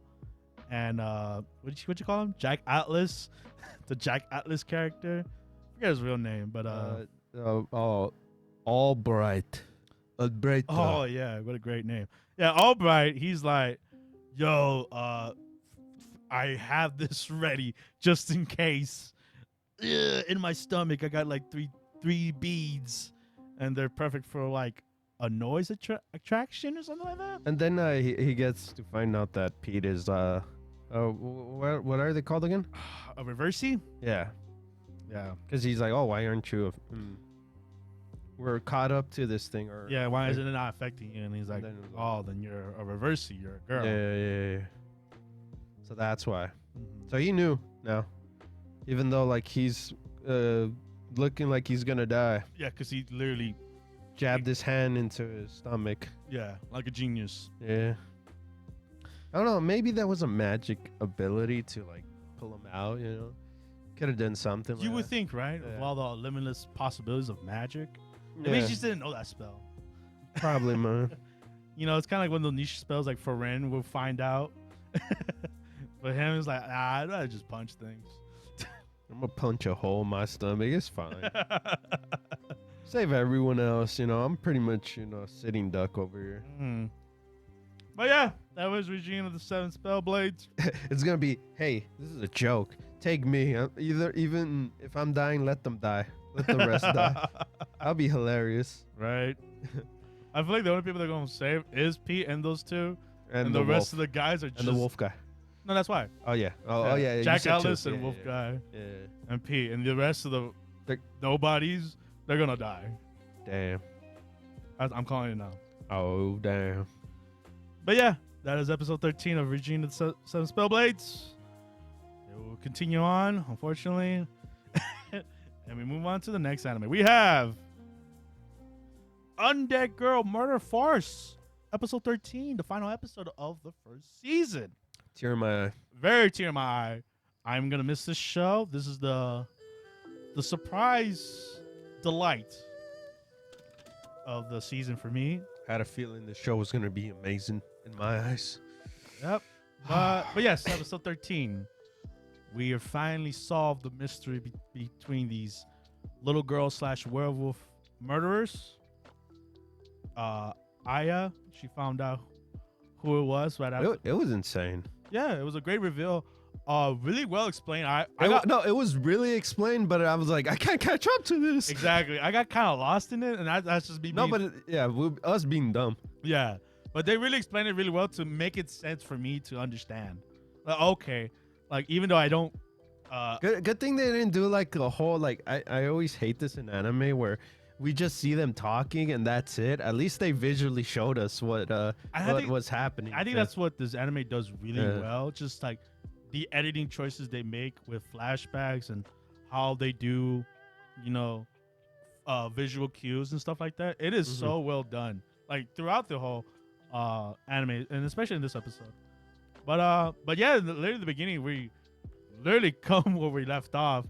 And what you call him? Jack Atlas, the Jack Atlas character. I forget his real name, but Albright. oh yeah, what a great name. Yeah, Albright. He's like, yo, I have this ready just in case. Ugh, in my stomach, I got like three beads, and they're perfect for like a noise attraction or something like that. And then he gets to find out that Pete is what are they called again? A reversey? Yeah, Yeah. because he's like, oh, why aren't you? We're caught up to this thing, or Yeah, why isn't it not affecting you? And he's like, oh, then you're a reversey. You're a girl. Yeah. So that's why. Mhm. So he knew now, even though like he's looking like he's gonna die. Yeah, because he literally, Jabbed his hand into his stomach. yeah, like a genius. Yeah. I don't know. Maybe that was a magic ability to like pull him out. You know, could have done something. You like would that. think, right? Yeah. Of all the limitless possibilities of magic. Yeah, Maybe he just didn't know that spell. probably, man. You know, it's kind of like one of those niche spells like Frieren will find out. But him is like, I'd rather just punch things. I'm gonna punch a hole in my stomach. It's fine. Save everyone else. You know, I'm pretty much sitting duck over here. Mm. But yeah, that was Regina of the Seven Spellblades. It's gonna be, hey, this is a joke. Take me. Even if I'm dying, let them die. Let the rest die. That'll be hilarious. Right. I feel like the only people they're gonna save is Pete and those two, and the the rest wolf. of the guys are just. And the wolf guy. No, that's why. Oh yeah. Oh yeah. you Jack said two. Ellis and Yeah, Wolf yeah, Guy Yeah. and Pete, and the rest of the They're- nobodies, they're gonna die. Damn. I'm calling it now. Oh damn. But yeah, that is episode 13 of Regina of the Seven Spellblades. It will continue on, unfortunately. And we move on to the next anime. We have Undead Girl Murder Farce, episode 13, the final episode of the first season. Tear in my eye. Very tear in my eye. I'm gonna miss this show. This is the surprise delight of the season for me. Had a feeling the show was gonna be amazing in my eyes. Yep. But yes, episode 13. We have finally solved the mystery between these little girl / werewolf murderers. Aya, she found out who it was right after. It was insane. Yeah, it was a great reveal. Really well explained. It was really explained, but I was like, I can't catch up to this. Exactly. I got kind of lost in it, and that's just me. No, but us being dumb. Yeah, but they really explained it really well to make it sense for me to understand. Like, okay, like even though I don't. Good thing they didn't do like a whole like. I always hate this in anime where we just see them talking and that's it. At least they visually showed us what was happening. I think that's what this anime does really Yeah. well. Just like the editing choices they make with flashbacks and how they do, visual cues and stuff like that. It is so well done. Like throughout the whole anime, and especially in this episode. But yeah, literally in the beginning, we literally come where we left off.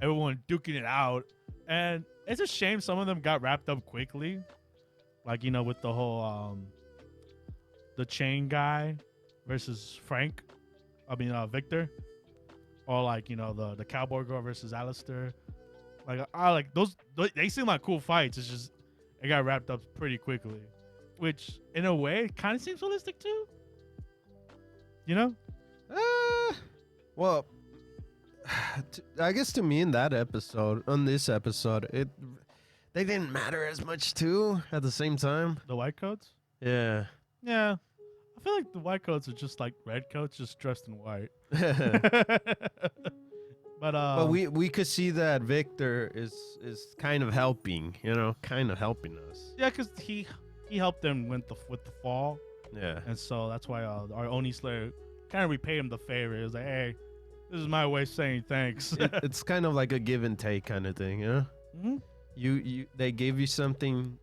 Everyone duking it out, and it's a shame some of them got wrapped up quickly. Like with the whole the chain guy versus Frank. I mean Victor, or like the cowboy girl versus Alistair. Like I like those. They seem like cool fights. It's just it got wrapped up pretty quickly, which in a way kind of seems realistic too. Well, I guess to me on this episode, they didn't matter as much too at the same time. The white coats. Yeah. Yeah, I feel like the white coats are just like red coats, just dressed in white. But we could see that Victor is kind of helping, kind of helping us. yeah, because he helped them with the fall, Yeah. and so that's why our Oni Slayer kind of repaid him the favor. It was like, hey, this is my way of saying thanks. It's kind of like a give and take kind of thing, Mm-hmm. They gave you something,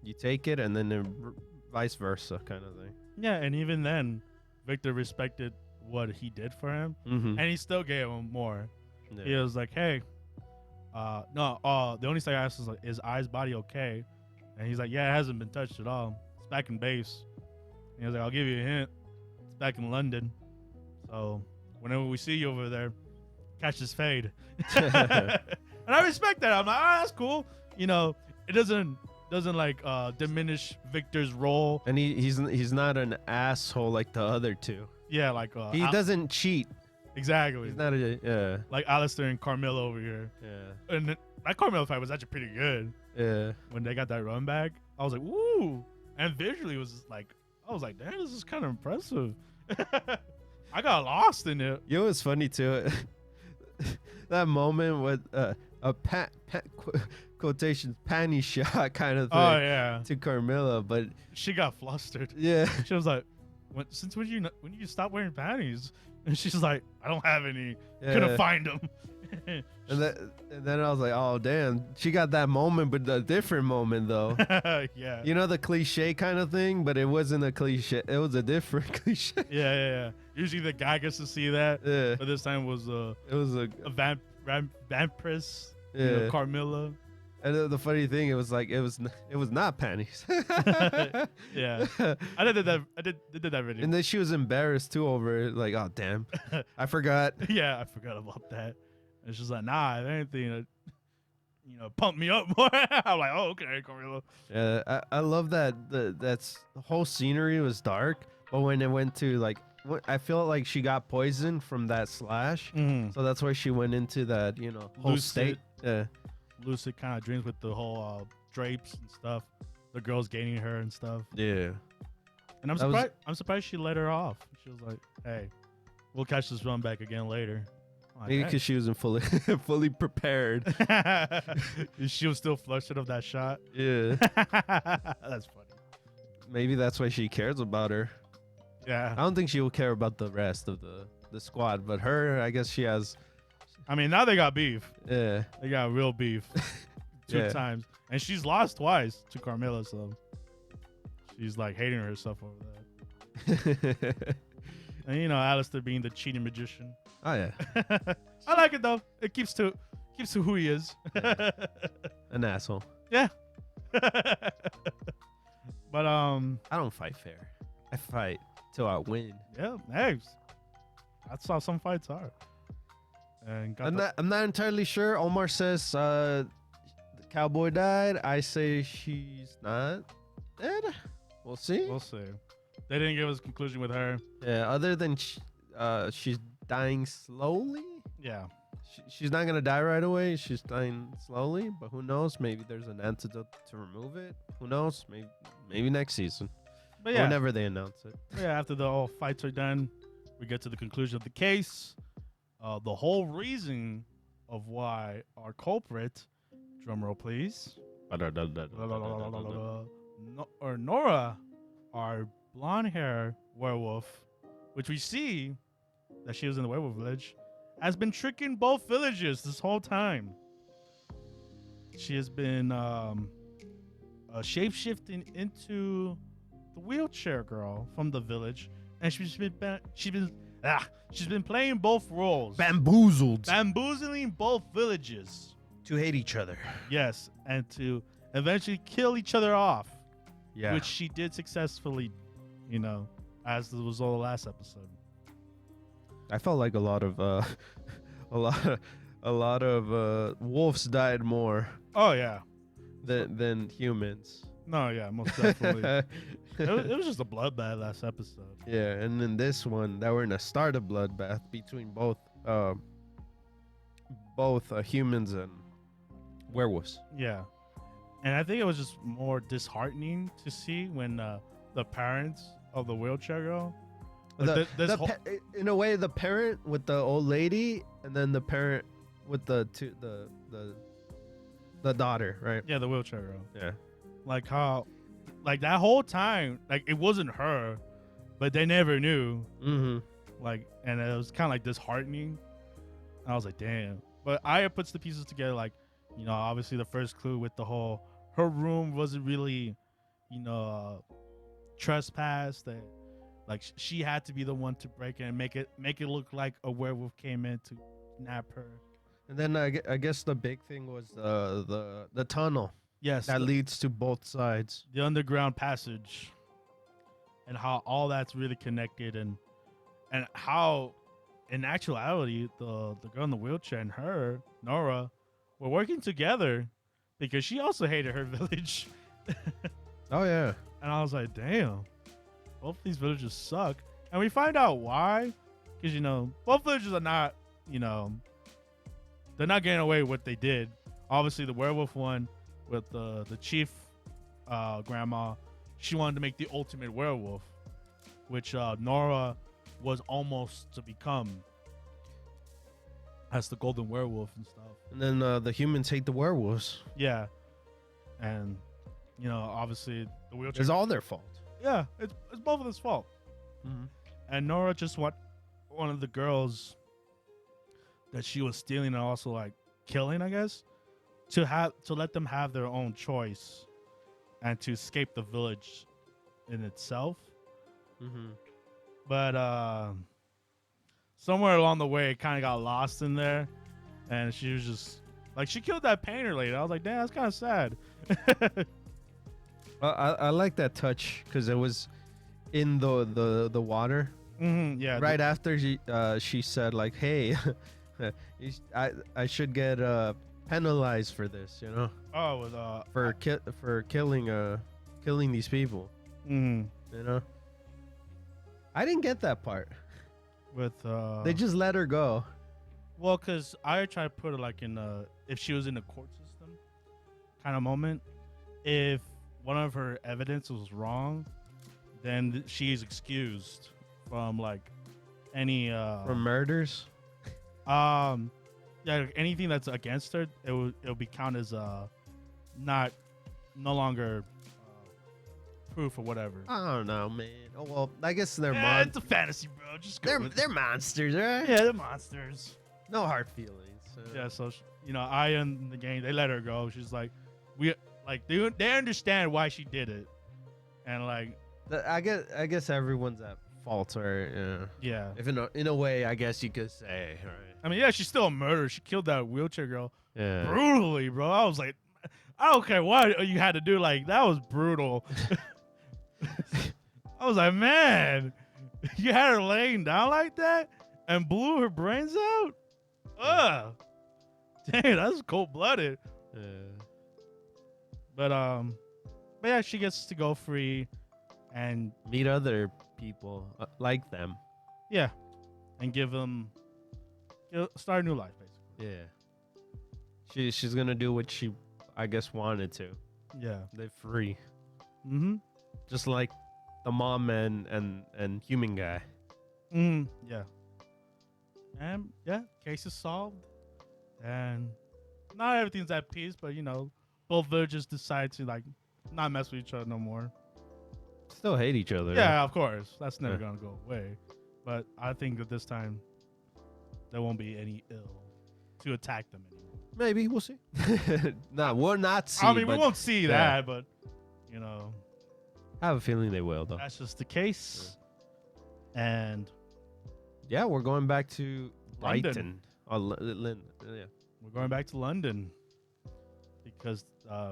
you take it, and then vice versa kind of thing. Yeah, and even then, Victor respected what he did for him, Mm-hmm. and he still gave him more. Yeah. He was like, hey, no, the only thing I asked is like, is Ai's body okay? And he's like, yeah, it hasn't been touched at all. It's back in base. And he was like, I'll give you a hint. It's back in London. So whenever we see you over there, catch this fade. And I respect that. I'm like, that's cool. It doesn't like diminish Victor's role. And he's not an asshole like the other two. Yeah, like He doesn't cheat. exactly. He's not a Like Alistair and Carmilla over here. yeah. And that Carmilla fight was actually pretty good. Yeah. When they got that run back, I was like, woo! And visually it was like, I was like, damn, this is kind of impressive. I got lost in it. You know what's funny too? That moment with a quotation panty shot kind of thing Oh yeah, to Carmilla, but she got flustered. yeah. She was like, when did you stop wearing panties? And she's like, I don't have any. Couldn't find them. And then I was like, oh damn, she got that moment, but a different moment though. Yeah. You know, the cliche kind of thing, but it wasn't a cliche. It was a different cliche. Yeah. Usually the guy gets to see that, Yeah. but this time was It was a vampiress, yeah. Carmilla. And the funny thing, it was not panties. Yeah, I did that. I did that video. And then she was embarrassed too over it. Like, oh damn, I forgot. Yeah, I forgot about that. And she's like, nah, if anything, pump me up more. I'm like, oh, okay, Carmilla. Yeah, I love that the whole scenery was dark, but when it went to like, I feel like she got poisoned from that slash, so that's why she went into that whole Lucid. state. Yeah. Lucid kind of dreams with the whole drapes and stuff. The girls gaining her and stuff. Yeah. And I'm surprised she let her off. She was like, hey, we'll catch this run back again later. Like, Maybe because she wasn't fully prepared. She was still flustered of that shot. Yeah. That's funny. Maybe that's why she cares about her. Yeah. I don't think she will care about the rest of the squad, but her, I guess she has. I mean, now they got beef. Yeah. They got real beef. Two Yeah. times. And she's lost twice to Carmilla, so she's like hating herself over that. And Alistair being the cheating magician. Oh yeah. I like it though. It keeps to who he is. Yeah. An asshole. Yeah. But I don't fight fair. I fight till I win. yeah, hey, that's how some fights are. And I'm not entirely sure. Omar says the cowboy died. I say she's not dead. We'll see. we'll see. They didn't give us a conclusion with her. Yeah. Other than she's dying slowly. Yeah. She's not gonna die right away. She's dying slowly, but who knows? Maybe there's an antidote to remove it. Who knows? Maybe next season. But yeah. Whenever they announce it. Yeah, after the all fights are done, we get to the conclusion of the case. The whole reason of why our culprit, drumroll please, Nora, our blonde hair werewolf, which we see that she was in the werewolf village, has been tricking both villages this whole time. She has been shape-shifting into the wheelchair girl from the village, and she's been playing both roles, bamboozling both villages To hate each other. Yes, and to eventually kill each other off, Yeah. which she did successfully, as the result of the last episode. I felt like a lot of wolves died more Oh yeah, than humans. no, yeah, most definitely. it was just a bloodbath last episode. Yeah, and in this one, that we're in a start of bloodbath between both humans and werewolves. Yeah, and I think it was just more disheartening to see when the parents of the wheelchair girl In a way, the parent with the old lady, and then the parent with the daughter, right? Yeah, the wheelchair girl. Yeah. Like how, like that whole time, like it wasn't her, but they never knew. Mm-hmm. Like, and it was kind of like disheartening. And I was like, damn. But Aya puts the pieces together. Like, obviously the first clue with the whole her room wasn't really, trespass. That like she had to be the one to break it and make it look like a werewolf came in to nap her. And then I guess the big thing was the tunnel. Yes, that leads to both sides. The underground passage, and how all that's really connected, and how, in actuality, the girl in the wheelchair and her Nora were working together because she also hated her village. Oh yeah. And I was like, damn, both these villages suck. And we find out why, because both villages are not, they're not getting away with what they did. Obviously, the werewolf one with the chief grandma, she wanted to make the ultimate werewolf, which Nora was almost to become as the golden werewolf and stuff. And then the humans hate the werewolves. Yeah, and obviously the wheelchair. It's all their fault. Yeah, it's both of their fault. Mm-hmm. And Nora just one of the girls that she was stealing and also like killing, I guess, to let them have their own choice and to escape the village in itself. Mm-hmm. But somewhere along the way, it kind of got lost in there, and she was just like, she killed that painter lady. I was like, damn, that's kind of sad. I like that touch because it was in the water. Mm-hmm, yeah. Right after she said like, hey, I should get penalized for this, Oh, with for killing these people. Mm-hmm. I didn't get that part. With they just let her go. Well, because I tried to put it like in if she was in a court system kind of moment. If one of her evidence was wrong, then she's excused from like any from murders. Yeah, anything that's against her, it'll be counted as no longer proof or whatever. I don't know, man. Oh well, I guess they're it's a fantasy, bro. Just go they're monsters, right? Yeah, they're monsters. No hard feelings. Yeah, so I in the game, they let her go. She's like, they understand why she did it, and like I guess everyone's at fault, or yeah. If in a way, I guess you could say, right? I mean, yeah, she's still a murderer. She killed that wheelchair girl brutally, bro. I was like, I don't care what you had to do. Like, that was brutal. I was like, man, you had her laying down like that and blew her brains out? Ugh. Dang, that's cold-blooded. Yeah. But yeah, she gets to go free and meet other people like them. Yeah, and start a new life, basically. Yeah. She's gonna do what she, I guess, wanted to. Yeah. They're free. Mm-hmm. Just like the mom and human guy. Yeah. And yeah, case is solved. And not everything's at peace, but both villages decide to like not mess with each other no more. Still hate each other. Yeah, of course. That's never gonna go away. But I think that this time there won't be any ill to attack them anymore. Maybe we'll see. No, we'll not see. I mean, we won't see that, but I have a feeling they will, though. That's just the case. Yeah. And yeah, we're going back to London. Brighton. Yeah. We're going back to London because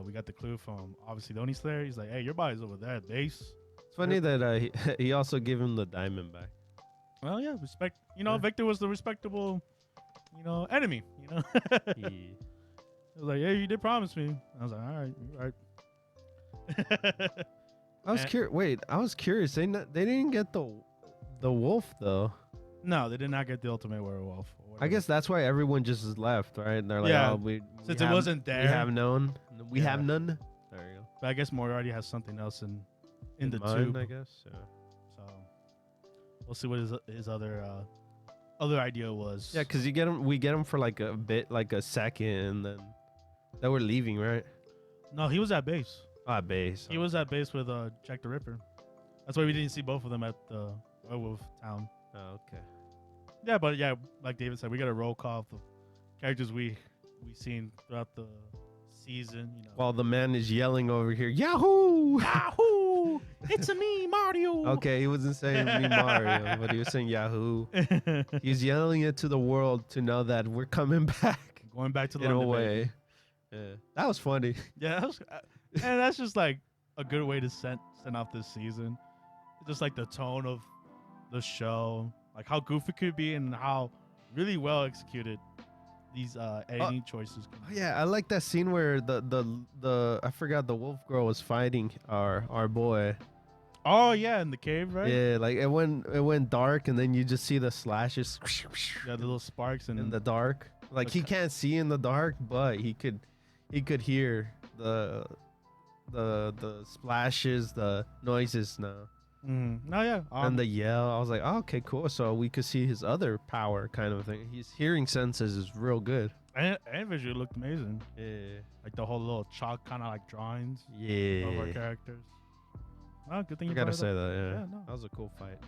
we got the clue from obviously the Oni Slayer. He's like, hey, your body's over there at base. It's funny that he also gave him the diamond back. Well, yeah, respect. Victor was the respectable, enemy. Yeah. He was like, yeah, you did promise me. I was like, all right, you're right. I was curious. Wait, I was curious. They didn't get the wolf though. No, they did not get the ultimate werewolf. I guess that's why everyone just left, right? And they're like, yeah, oh, since it wasn't there, we have none. We have none. There you go. But I guess Moriarty has something else in the mind, tube, I guess. Yeah. So, we'll see what his other idea was. Yeah, because we get him for like a bit, like a second, and then we're leaving, right? No, he was at base. Ah, base. He was at base with Jack the Ripper. That's why we didn't see both of them at the Werewolf Town. Oh, okay. Yeah, but yeah, like David said, we got a roll call of the characters we seen throughout the season. You know, While the man is yelling over here, Yahoo! Yahoo! It's a me, Mario. Okay, he wasn't saying me Mario, but he was saying Yahoo. He's yelling it to the world to know that we're coming back. Going back to in a London, way. baby. Yeah, that was funny. Yeah, that was, and that's just like a good way to send off this season. Just like the tone of the show, like how goofy it could be, and how really well executed these editing choices. Oh, yeah, I like that scene where the I forgot the wolf girl was fighting our boy. Oh yeah, in the cave, right? Yeah, like it went dark, and then you just see the slashes. Yeah, the little sparks in the dark. Like he can't see in the dark, but he could hear the splashes, the noises now. No, yeah. And the yell. I was like, oh, okay, cool. So we could see his other power kind of thing. His hearing senses is real good. And visually looked amazing. Yeah. Like the whole little chalk kind of like drawings Yeah. of our characters. Oh, good thing I you gotta brought it say up. that, yeah. Yeah, no. That was a cool fight.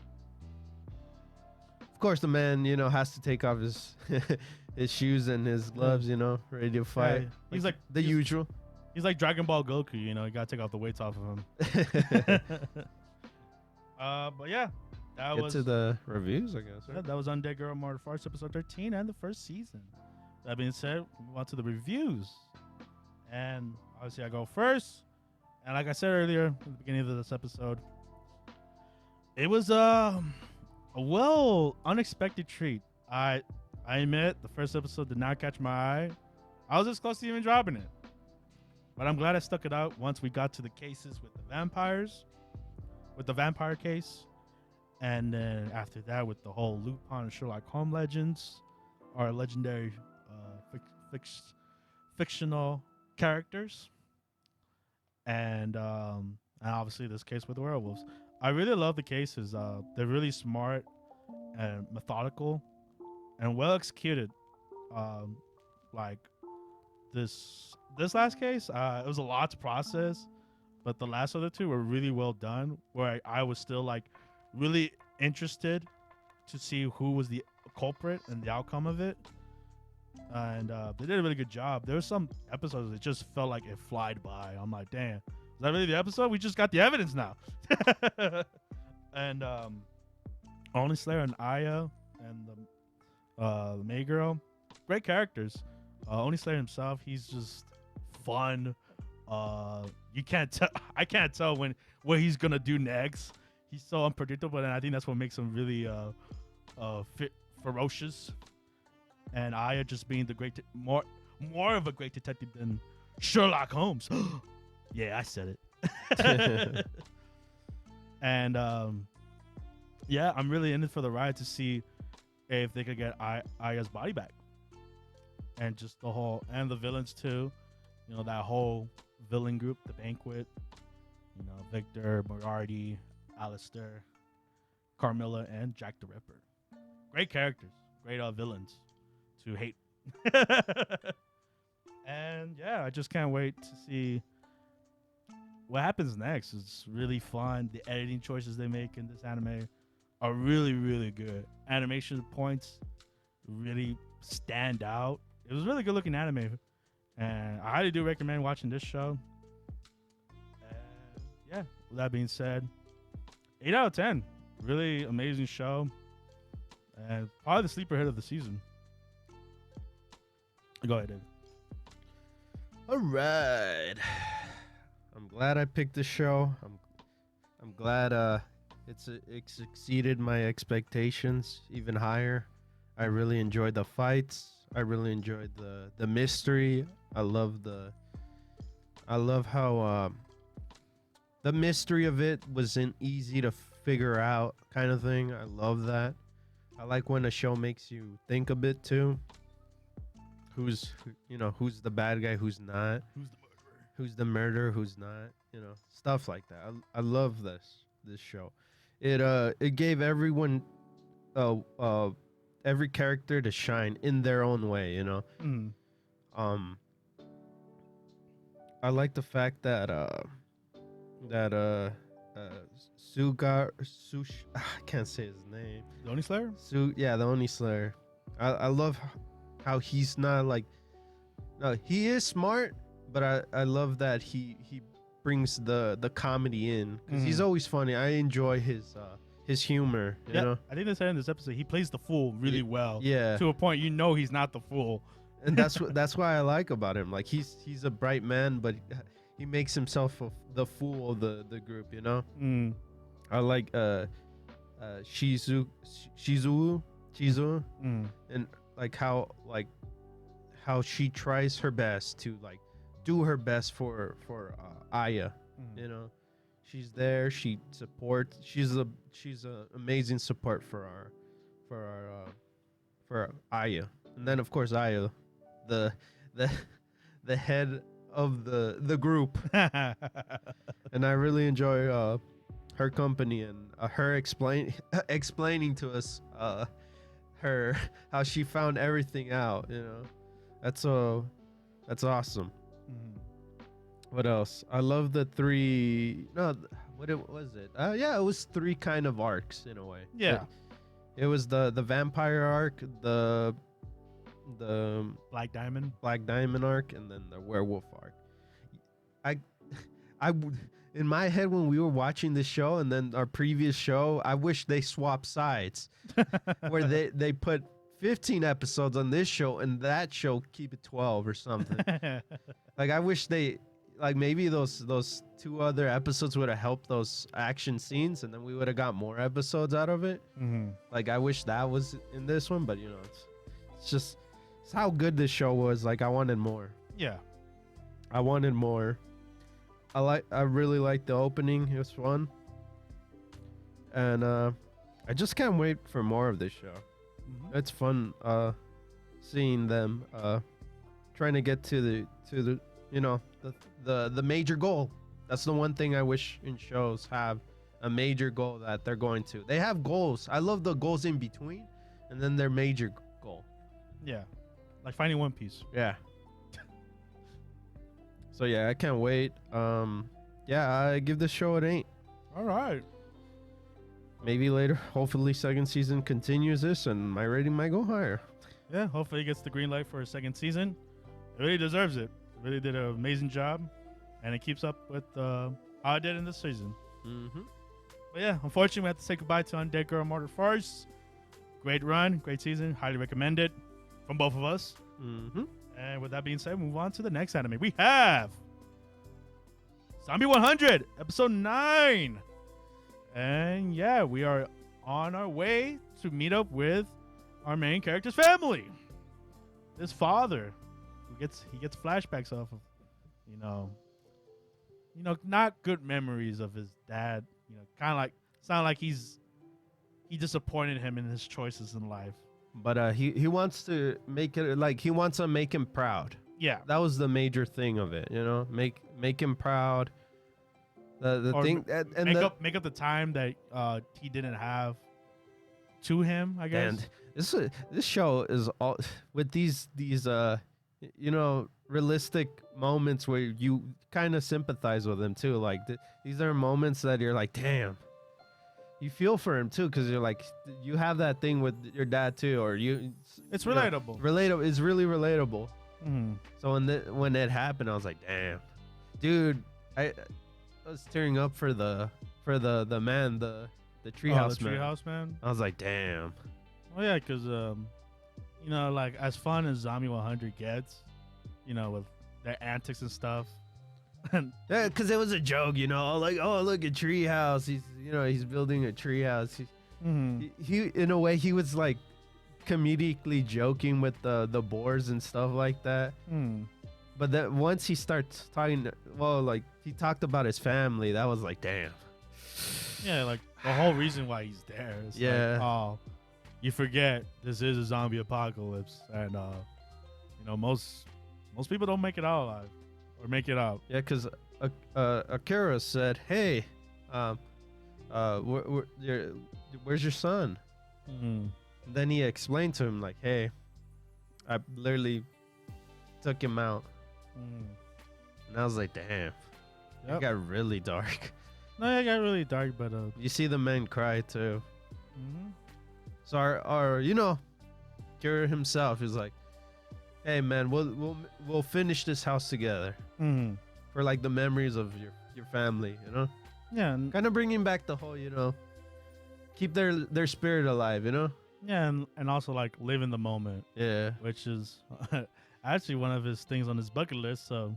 Of course, the man, has to take off his his shoes and his gloves, ready to fight. Yeah, he's like the usual. He's like Dragon Ball Goku, you gotta take off the weights off of him. But yeah, that Get was to the reviews, I guess. yeah, Right? that was Undead Girl Murder Farce episode 13 and the first season. That being said, we move on to the reviews, and obviously I go first. And like I said earlier at the beginning of this episode, it was a unexpected treat. I admit the first episode did not catch my eye. I was this close to even dropping it, but I'm glad I stuck it out once we got to the cases with the vampires. With the vampire case, and then after that with the whole Lupin and Sherlock Holmes legends, our legendary fictional characters, and obviously this case with the werewolves. I really love the cases. They're really smart and methodical and well executed. Like this last case, it was a lot to process. But the last other two were really well done, where I was still like really interested to see who was the culprit and the outcome of it. And they did a really good job. There were some episodes that just felt like it flied by. I'm like, damn, is that really the episode? We just got the evidence now. And Only Slayer and Aya and the May girl, great characters. Only Slayer himself, he's just fun. You can't tell. I can't tell what he's gonna do next. He's so unpredictable, and I think that's what makes him really ferocious. And Aya just being the more of a great detective than Sherlock Holmes. Yeah, I said it. And yeah, I'm really in it for the ride to see if they could get Aya's body back, and just and the villains too. That whole villain group, the Banquet, Victor, Moriarty, Alistair, Carmilla, and Jack the Ripper. Great characters, great villains to hate. And yeah, I just can't wait to see what happens next. It's really fun. The editing choices they make in this anime are really, really good. Animation points really stand out. It was a really good looking anime. And I highly do recommend watching this show. And yeah, with that being said, 8 out of 10. Really amazing show. And probably the sleeper hit of the season. Go ahead, David. All right. I'm glad I picked this show. I'm glad it's exceeded my expectations even higher. I really enjoyed the fights. I really enjoyed the mystery. I love how the mystery of it wasn't easy to figure out kind of thing. I love that. I like when a show makes you think a bit too. Who's the bad guy, who's not? Who's the murderer, who's not? Stuff like that. I love this show. it gave everyone every character to shine in their own way, you know. Mm. I like the fact that Sush I can't say his name. The Oni Slayer? The Oni Slayer. I love how he's not like, no, he is smart, but I love that he brings the comedy in because he's always funny. I enjoy his humor, you know. I think they said in this episode he plays the fool really well. Yeah. To a point you know he's not the fool. And that's why I like about him. Like he's a bright man, but he makes himself the fool of the group, you know. Mm. I like Shizu, and like how she tries her best to like do her best for Aya, you know. She's there. She supports. She's a amazing support for Aya, and then of course Aya, the head of the group, and I really enjoy her company and her explaining to us her how she found everything out. You know, that's awesome. Mm. What else? I love the three. No, was it? Yeah, it was three kind of arcs in a way. Yeah. It was the vampire arc, the Black Diamond arc, and then the werewolf arc. I in my head when we were watching this show and then our previous show, I wish they swapped sides, where they put 15 episodes on this show and that show keep it 12 or something. Like I wish they. Like maybe those two other episodes would have helped those action scenes, and then we would have got more episodes out of it. Mm-hmm. Like I wish that was in this one, but you know, it's how good this show was. Like I wanted more. Yeah, I wanted more. I really liked the opening. It was fun, and I just can't wait for more of this show. Mm-hmm. It's fun seeing them trying to get to the you know, the major goal. That's the one thing I wish in shows have a major goal that they're going to. They have goals. I love the goals in between and then their major goal. Yeah. Like finding One Piece. Yeah. So yeah, I can't wait. Yeah, I give this show an 8. All right. Maybe later, hopefully second season continues this and my rating might go higher. Yeah, hopefully it gets the green light for a second season. It really deserves it. Really did an amazing job, and it keeps up with how it did in this season. Mm-hmm. But yeah, unfortunately, we have to say goodbye to Undead Girl Murder Farce. Great run, great season, highly recommend it from both of us. Mm-hmm. And with that being said, move on to the next anime. We have Zombie 100, episode 9. And yeah, we are on our way to meet up with our main character's family. His father. He gets flashbacks off of, you know, not good memories of his dad. You know, sound like he disappointed him in his choices in life. But he wants to make it like he wants to make him proud. Yeah, that was the major thing of it. You know, make him proud. The thing and make up the time that he didn't have to him. I guess. And this show is all with these you know, realistic moments where you kind of sympathize with him too. Like these are moments that you're like, damn, you feel for him too, because you're like, you have that thing with your dad too, or it's relatable. Relatable is really relatable. Mm-hmm. So when it happened, I was like, damn, dude, I was tearing up for the man, the Treehouse man. Treehouse man. I was like, damn. Oh yeah, because you know, like as fun as Zombie 100 gets, you know, with their antics and stuff. Yeah, because it was a joke, you know, like, oh, look at Treehouse. He's building a treehouse. He in a way he was like comedically joking with the boars and stuff like that. But then once he starts talking, well, like he talked about his family, that was like, damn. Yeah, like the whole reason why he's there is like, oh, you forget this is a zombie apocalypse, and you know, most people don't make it out alive or make it out. Yeah, because Akira said, hey, where's your son? Mm. Then he explained to him like, hey, I literally took him out. And I was like, damn, it got really dark. No, it got really dark, but you see the man cry too. Mhm. So our Kira himself is like, hey man, we'll finish this house together for like the memories of your family, you know. Yeah, and, Kind of bringing back the whole, you know, keep their spirit alive, you know. yeah, and also like live in the moment. Yeah. Which is actually one of his things on his bucket list. So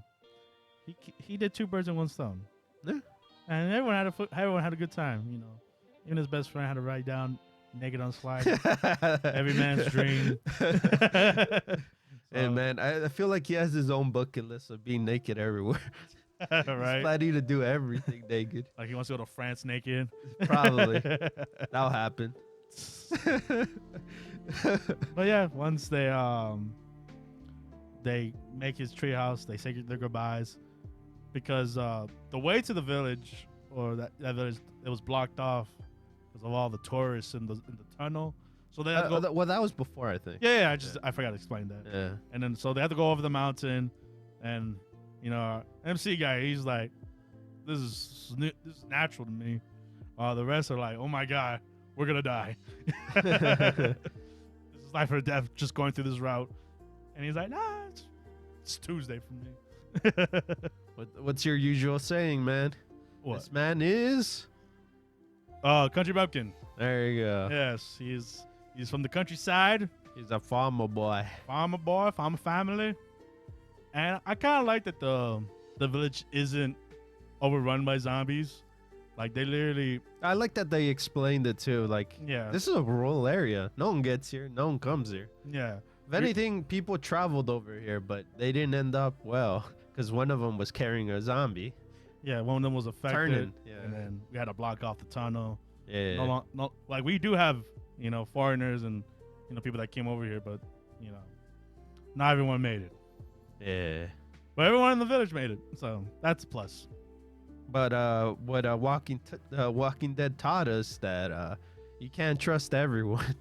he did 2 birds in 1 stone. Yeah. And everyone had a good time. You know, even his best friend had to write down naked on slide. Every man's dream. Hey man, I feel like he has his own bucket list of being naked everywhere. Right? He's planning to do everything naked. Like he wants to go to France naked. Probably. That'll happen. But yeah, once they make his treehouse, they say their goodbyes because the way to the village or that village, it was blocked off because of all the tourists in the tunnel. So they had to go. Well, that was before, I think. Yeah, I forgot to explain that. Yeah. And then so they had to go over the mountain, and you know, our MC guy, he's like, this is natural to me. The rest are like, oh my god, we're gonna die. This is life or death, just going through this route. And he's like, nah, it's Tuesday for me. What's your usual saying, man? What? This man is Country bumpkin. There you go. Yes, he's from the countryside. He's a farmer boy. Farmer family. And I kind of like that the village isn't overrun by zombies. Like they literally. I like that they explained it too. Like, yeah, this is a rural area. No one gets here. No one comes here. Yeah. If anything, people traveled over here, but they didn't end up well because one of them was carrying a zombie. Yeah, one of them was affected. Turning. Yeah. And then we had to block off the tunnel. Yeah. No, like we do have, you know, foreigners and, you know, people that came over here, but, you know, not everyone made it. Yeah. But everyone in the village made it. So that's a plus. But what Walking Dead taught us that you can't trust everyone.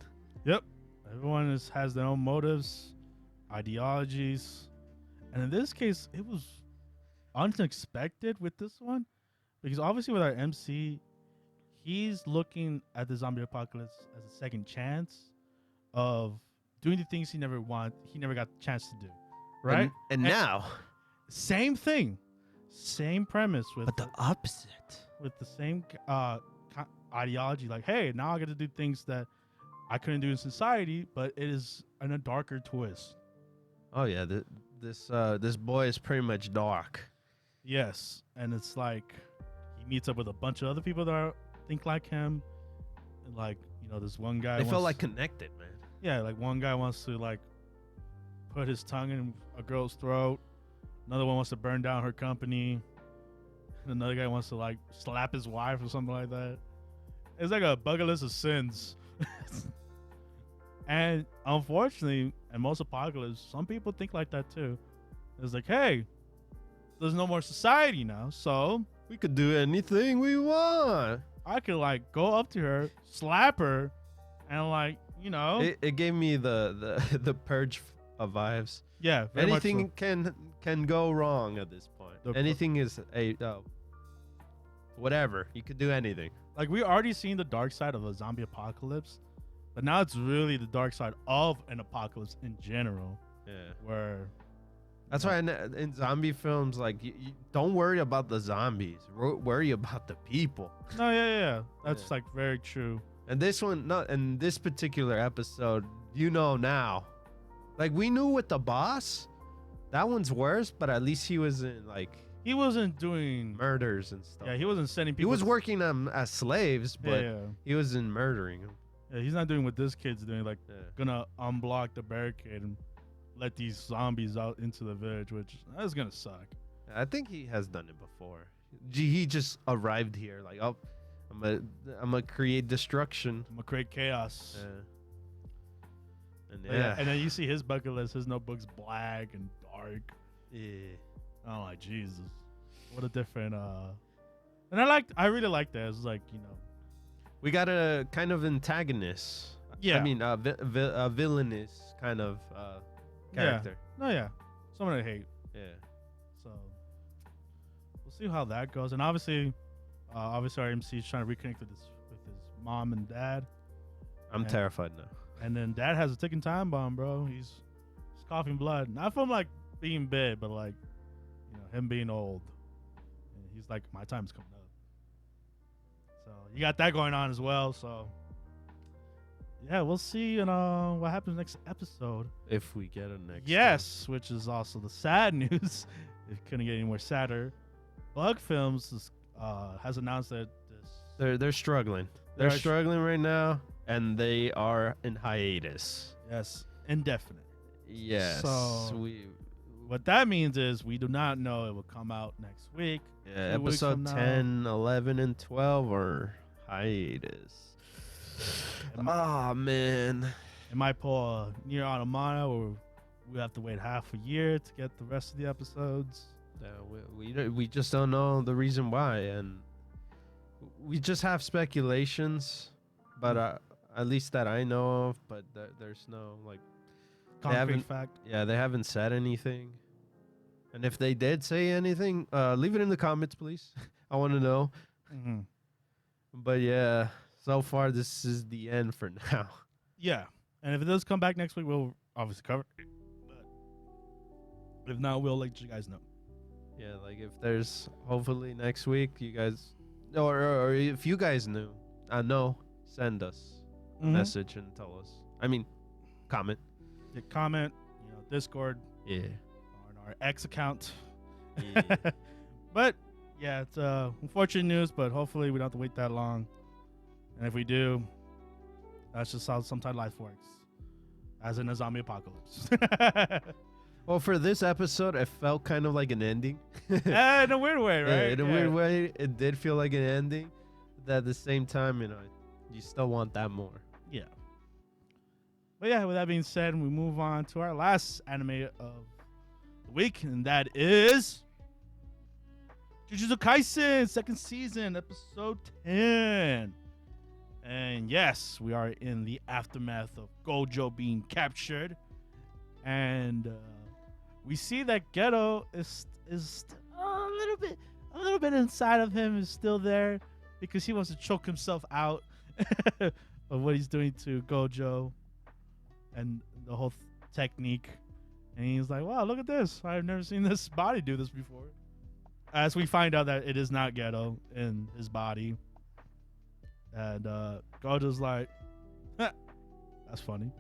Yep. Everyone has their own motives, ideologies. And in this case, it was unexpected with this one. Because obviously with our MC, he's looking at the zombie apocalypse as a second chance of doing the things he never got the chance to do. Right? And now, same thing. Same premise with the opposite. With the same ideology. Like, hey, now I get to do things that I couldn't do in society, but it is in a darker twist. Oh yeah, this boy is pretty much dark. Yes, and it's like he meets up with a bunch of other people that think like him, and like, you know, this one guy. They feel like connected, man. Yeah, like one guy wants to like put his tongue in a girl's throat. Another one wants to burn down her company. And another guy wants to like slap his wife or something like that. It's like a bucket list of sins. And unfortunately, in most apocalypse, some people think like that too. It's like, hey, there's no more society now, so we could do anything we want. I could like go up to her, slap her, and like, you know, it gave me the purge vibes. Yeah, anything can go wrong at this point. Anything is a whatever. You could do anything. Like we already seen the dark side of a zombie apocalypse, but now it's really the dark side of an apocalypse in general. Yeah, where that's why in zombie films, like you don't worry about the zombies, worry about the people. No, yeah, that's like very true. And this one, not in this particular episode, you know now. Like we knew with the boss, that one's worse, but at least he wasn't like he wasn't doing murders and stuff. Yeah, he wasn't sending people. He was working them as slaves, but he wasn't murdering them. Yeah, he's not doing what this kid's doing, like gonna unblock the barricade and let these zombies out into the village, which that's gonna suck. I think he has done it before. He just arrived here like, oh, I'm gonna create destruction. I'm gonna create chaos. Yeah. And then you see his bucket list. His notebook's black and dark. Yeah. I'm like, Jesus, what a different. And I really liked that. It's like, you know, We got a kind of antagonist. Yeah. I mean, a villainous kind of character. No, yeah. Someone I hate. Yeah. So we'll see how that goes. And obviously our MC is trying to reconnect with his mom and dad. I'm terrified now. And then dad has a ticking time bomb, bro. He's coughing blood. Not from like being big, but like, him being old. And he's like, my time's coming up. So you got that going on as well. So yeah, we'll see what happens next episode. If we get a next Yes, which is also the sad news. It couldn't get any more sadder. Bug Films has announced that they're struggling. They're struggling right now, and they are in hiatus. Yes, indefinite. Yes. So what that means is we do not know it will come out next week. Yeah, episode 10, 11, and 12 are hiatus. Oh, man. It might pull a Nier Automata, or we have to wait half a year to get the rest of the episodes. We just don't know the reason why, and we just have speculations, but at least that I know of. But there's no like concrete fact. Yeah, they haven't said anything. And if they did say anything, leave it in the comments, please. I want to know. Mm-hmm. But yeah, so far this is the end for now. Yeah, and if it does come back next week, we'll obviously cover it. But if not, we'll let you guys know. Yeah, like if there's hopefully next week, you guys, or if you guys know, send us a message and tell us. I mean, comment. Yeah, comment, Discord. Yeah. On our X account. Yeah. But yeah, it's unfortunate news, but hopefully we don't have to wait that long. And if we do, that's just how sometimes life works. As in a zombie apocalypse. Well, for this episode, it felt kind of like an ending. In a weird way, right? Yeah, in a weird way, it did feel like an ending. But at the same time, you still want that more. Yeah. But yeah, with that being said, we move on to our last anime of the week, and that is Jujutsu Kaisen, second season, episode 10. And yes, we are in the aftermath of Gojo being captured. And we see that Geto is a little bit inside of him is still there because he wants to choke himself out of what he's doing to Gojo and the whole technique. And he's like, wow, look at this. I've never seen this body do this before. As we find out that it is not Geto in his body. And Gojo's like, that's funny.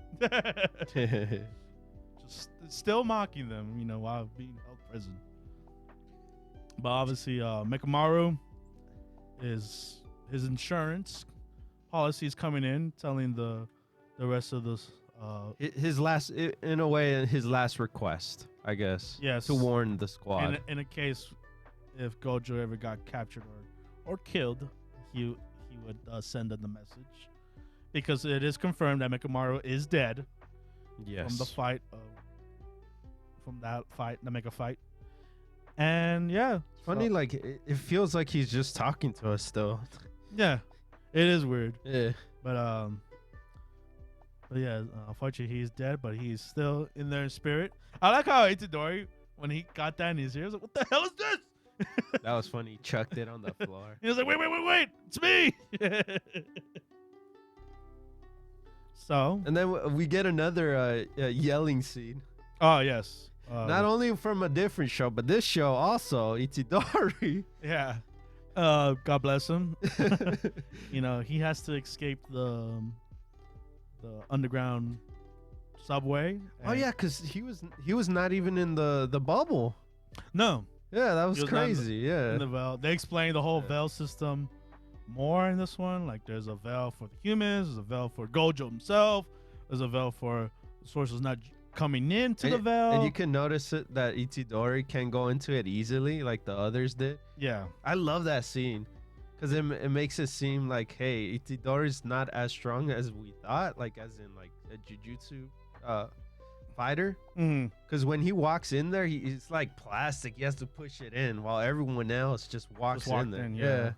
Just still mocking them, while being held prison. But obviously, Mekamaru is his insurance policy is coming in, telling the rest of this. His last, in a way, his last request, I guess. Yes. To warn the squad. In a case, if Gojo ever got captured or killed, he would send them the message, because it is confirmed that Mekamaru is dead. Yes. From the mega fight. And yeah, it's funny. Like it feels like he's just talking to us still. Yeah, it is weird. Yeah. But yeah, unfortunately he's dead, but he's still in there in spirit. I like how Itadori, when he got that in his ears, like, what the hell is this? That was funny. He chucked it on the floor. He was like, wait, it's me. So. And then we get another yelling scene. Oh, yes. Not only from a different show, but this show also, Itadori. Yeah. God bless him. He has to escape the underground subway. Oh yeah, because he was not even in the bubble. No. Yeah, that was crazy. In the veil. They explained the whole veil system more in this one. Like, there's a veil for the humans, there's a veil for Gojo himself, there's a veil for the sources not coming into the veil. And you can notice it that Itadori can go into it easily, like the others did. Yeah. I love that scene. Because it makes it seem like, hey, Itadori's not as strong as we thought, like as in like a Jujutsu fighter. Because when he walks in there, he's like plastic. He has to push it in while everyone else just walks in there. Yeah.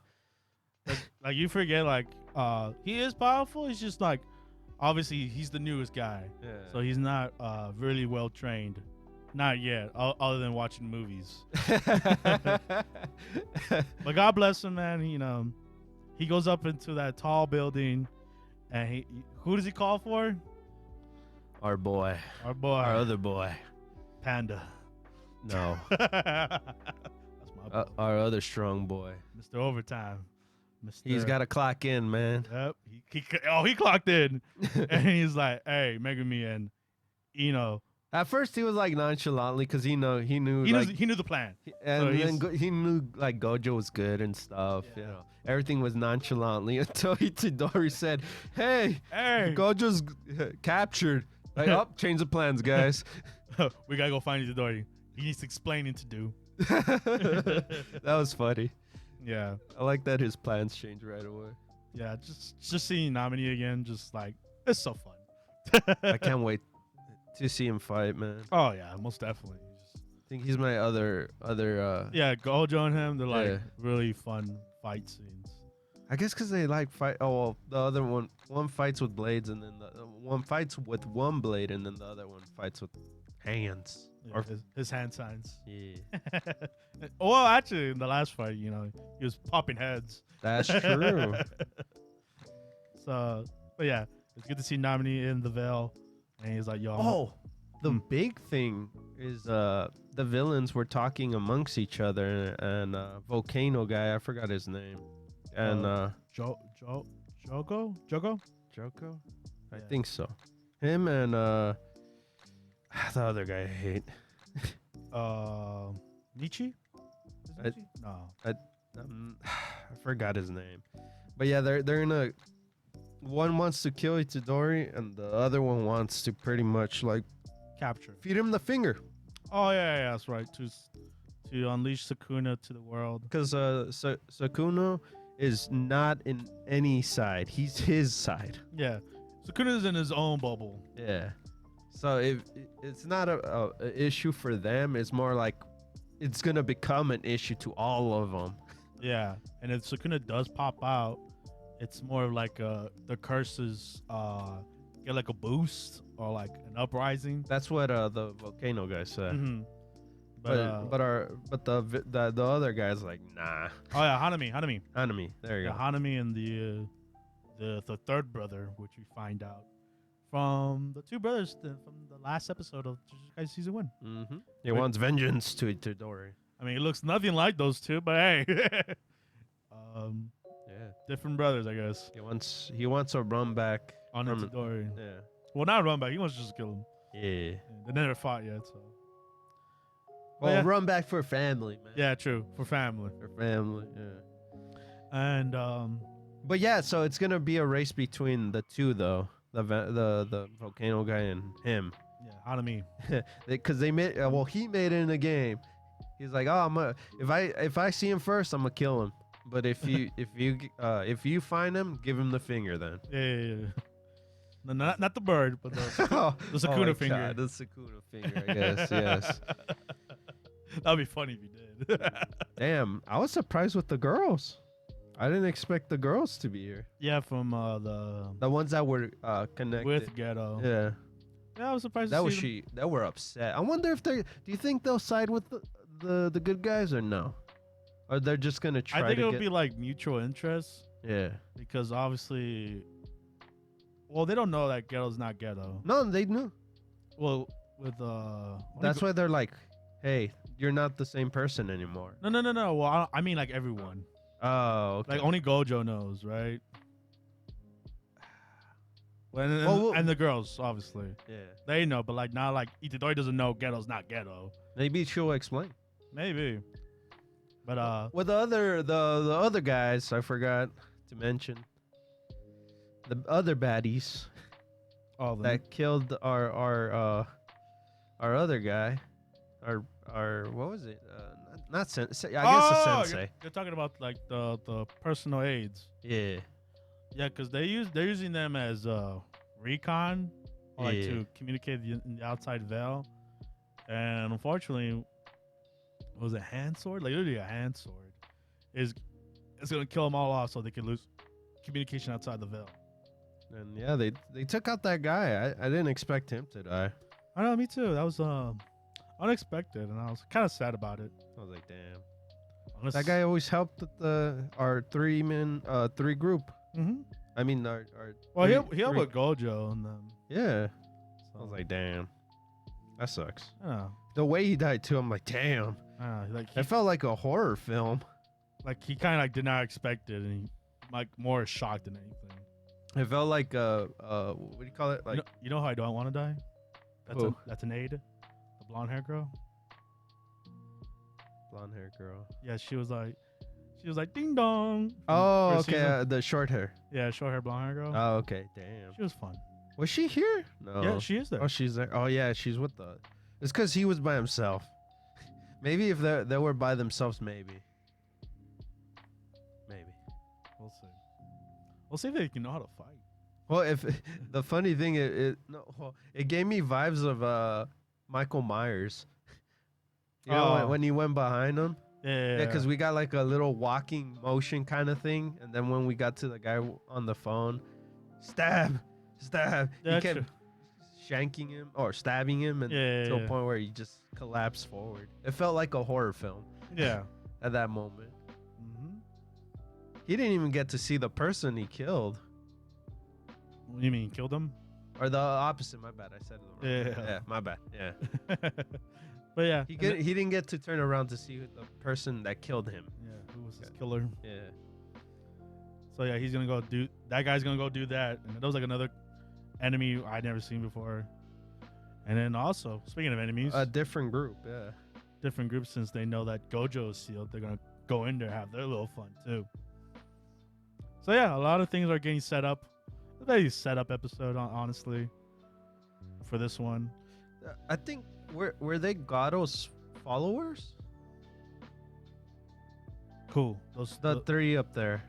Like you forget, like he is powerful. He's just like, obviously he's the newest guy, Yeah. so he's not really well trained, not yet, other than watching movies. But God bless him, man. He goes up into that tall building, and who does he call for? Our boy. Our boy. Our other boy. Panda. No. That's my boy. Our other strong boy. Mr. Overtime. He's got to clock in, man. Yep. He clocked in, and he's like, "Hey, Megumi and Ino." At first, he was like nonchalantly because he knew he knew the plan. And then he knew like Gojo was good and stuff. Yeah. You know, everything was nonchalantly until Itadori said, "Hey, Gojo's captured." Like, change the plans, guys. We gotta go find Itadori. He needs explaining to do. That was funny. Yeah, I like that his plans changed right away. yeah. Just seeing Nanami again, just like it's so fun. I can't wait to see him fight, man. Oh yeah, most definitely. I think he's my other. Yeah, Gojo and him, they're like really fun fight scenes. I guess because they like fight. Oh, well, the other one fights with blades, and then the one fights with one blade, and then the other one fights with hands. Yeah, Or his hand signs. yeah, Well, actually, in the last fight, he was popping heads. that's true. So, but yeah, it's good to see Nanami in the Veil, and he's like, "Yo." Oh, the big thing is the villains were talking amongst each other, and volcano guy, I forgot his name, and Jogo? Joko, I Yeah. think so. Him and the other guy I hate. Nietzsche? I- No. I forgot his name, but yeah, they're in a. One wants to kill Itadori, and the other one wants to pretty much like Capture. feed him the finger. Oh yeah, that's right. To unleash Sukuna to the world. Because Sukuna is not in any side. He's his side. Yeah, Sukuna's in his own bubble. Yeah. So it's not a issue for them. It's more like it's gonna become an issue to all of them. Yeah, and if Sukuna does pop out, it's more of like the curses get like a boost or like an uprising. That's what the volcano guy said. Mm-hmm. But the other guy's like, nah. Oh yeah, Hanami. Enemy. There you Yeah, go. Hanami and the third brother, which we find out from the two brothers from the last episode of Jujutsu Kaisen Season 1. Mm-hmm. He wants vengeance to Itadori. I mean, it looks nothing like those two, but hey, Yeah. different brothers, I guess. He wants a run back On from Itadori. Yeah. Well, not run back. He wants to just kill him. Yeah. They never fought yet, so. Well, yeah. run back for family, man. Yeah, true. For family. For family, yeah. And But yeah, so it's gonna be a race between the two, though. The volcano guy and him, yeah, Hanami. because they made he made it in the game. He's like, oh, if I see him first, I'm gonna kill him. But if you find him, give him the finger then. Yeah. No, not the bird, but the Sukuna my finger. God, the Sukuna finger, I guess. Yes. That'd be funny if you did. Damn, I was surprised with the girls. I didn't expect the girls to be here. Yeah, from The ones that were connected with Ghetto. Yeah. Yeah, I was surprised. That to was see That were upset. I wonder if they. Do you think they'll side with the good guys or no? Or they're just gonna try. I think to it'll get... be like mutual interest. Yeah. Because obviously, well, they don't know that Ghetto's not Ghetto. No, they knew. Well, with That's why they're like, hey, you're not the same person anymore. No. Well, I mean like everyone. Oh, okay. Like only Gojo knows, right? And the girls, obviously. Yeah. They know, but like not like Itadori doesn't know Ghetto's not Ghetto. Maybe she'll explain. Maybe. But with the other guys, I forgot to mention the other baddies all of them. that killed our other guy, our what was it? Not sensei. I guess a sensei. You're talking about like the personal aides. Yeah. Yeah, because they're using them as recon, or like to communicate in the outside veil, and unfortunately, was a hand sword, like literally a hand sword, it's gonna kill them all off so they can lose communication outside the veil. And yeah, they took out that guy. I didn't expect him to die. I know, me too. That was unexpected, and I was kind of sad about it. I was like, damn. Unless, That guy always helped with our three group. Mm-hmm. I mean, our Well, three, he helped with Gojo and them. yeah. So, I was like, damn, that sucks. I don't know. The way he died too, I'm like, damn. I don't know. Like It felt like a horror film. he kind of like did not expect it, and he like more shocked than anything. It felt like what do you call it? Like You know how I don't want to die? Who? That's an aide, the blonde hair girl. blonde hair girl. Yeah, she was like ding dong. Oh, First okay, season. the short hair. Yeah, short hair, blonde hair girl. Oh, okay, damn. She was fun. Was she here? No. Yeah, she is there. Oh, she's there. Oh, yeah, she's with the. It's because he was by himself. Maybe if they were by themselves, maybe. We'll see. We'll see if they can know how to fight. Well, if the funny thing it gave me vibes of Michael Myers. You know, when he went behind him. Yeah. Yeah, because we got like a little walking motion kind of thing, and then when we got to the guy on the phone, stab. Yeah, He kept shanking him or stabbing him, and to a point where he just collapsed forward. It felt like a horror film. Yeah. At that moment, Mm-hmm. he didn't even get to see the person he killed, What do you mean, killed him? or the opposite. My bad, I said it wrong. Yeah. Yeah, my bad. Yeah, But yeah, he didn't get to turn around to see the person that killed him. Yeah, who was his killer? Yeah. So yeah, he's gonna go do that. Guy's gonna go do that, and that was like another enemy I'd never seen before. And then also, speaking of enemies, A different group. Yeah. different groups, since they know that Gojo is sealed, they're gonna go in there, have their little fun too. So yeah, a lot of things are getting set up. A very set up episode, honestly, for this one. I think were they Gado's followers? Cool. Those The three up there.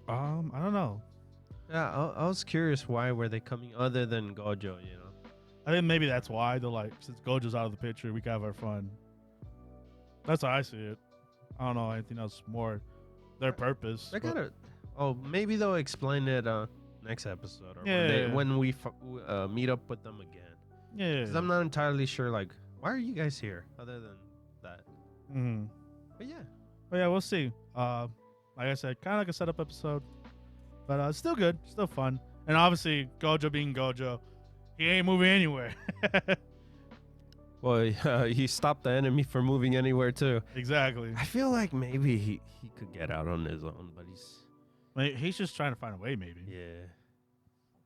I don't know. Yeah, I was curious why were they coming other than Gojo, you know? I think maybe that's why they're like, since Gojo's out of the picture, we can have our fun. That's how I see it. I don't know anything else more their purpose. They but- gotta. Oh, maybe they'll explain it next episode or when we meet up with them again. Yeah. Because I'm not entirely sure. Like, why are you guys here? Other than that. Mm-hmm. But yeah. But yeah, we'll see. Like I said, kind of like a setup episode, but it's still good, still fun. And obviously, Gojo being Gojo, he ain't moving anywhere. Well, he stopped the enemy from moving anywhere too. Exactly. I feel like maybe he could get out on his own, but He's just trying to find a way, maybe. yeah.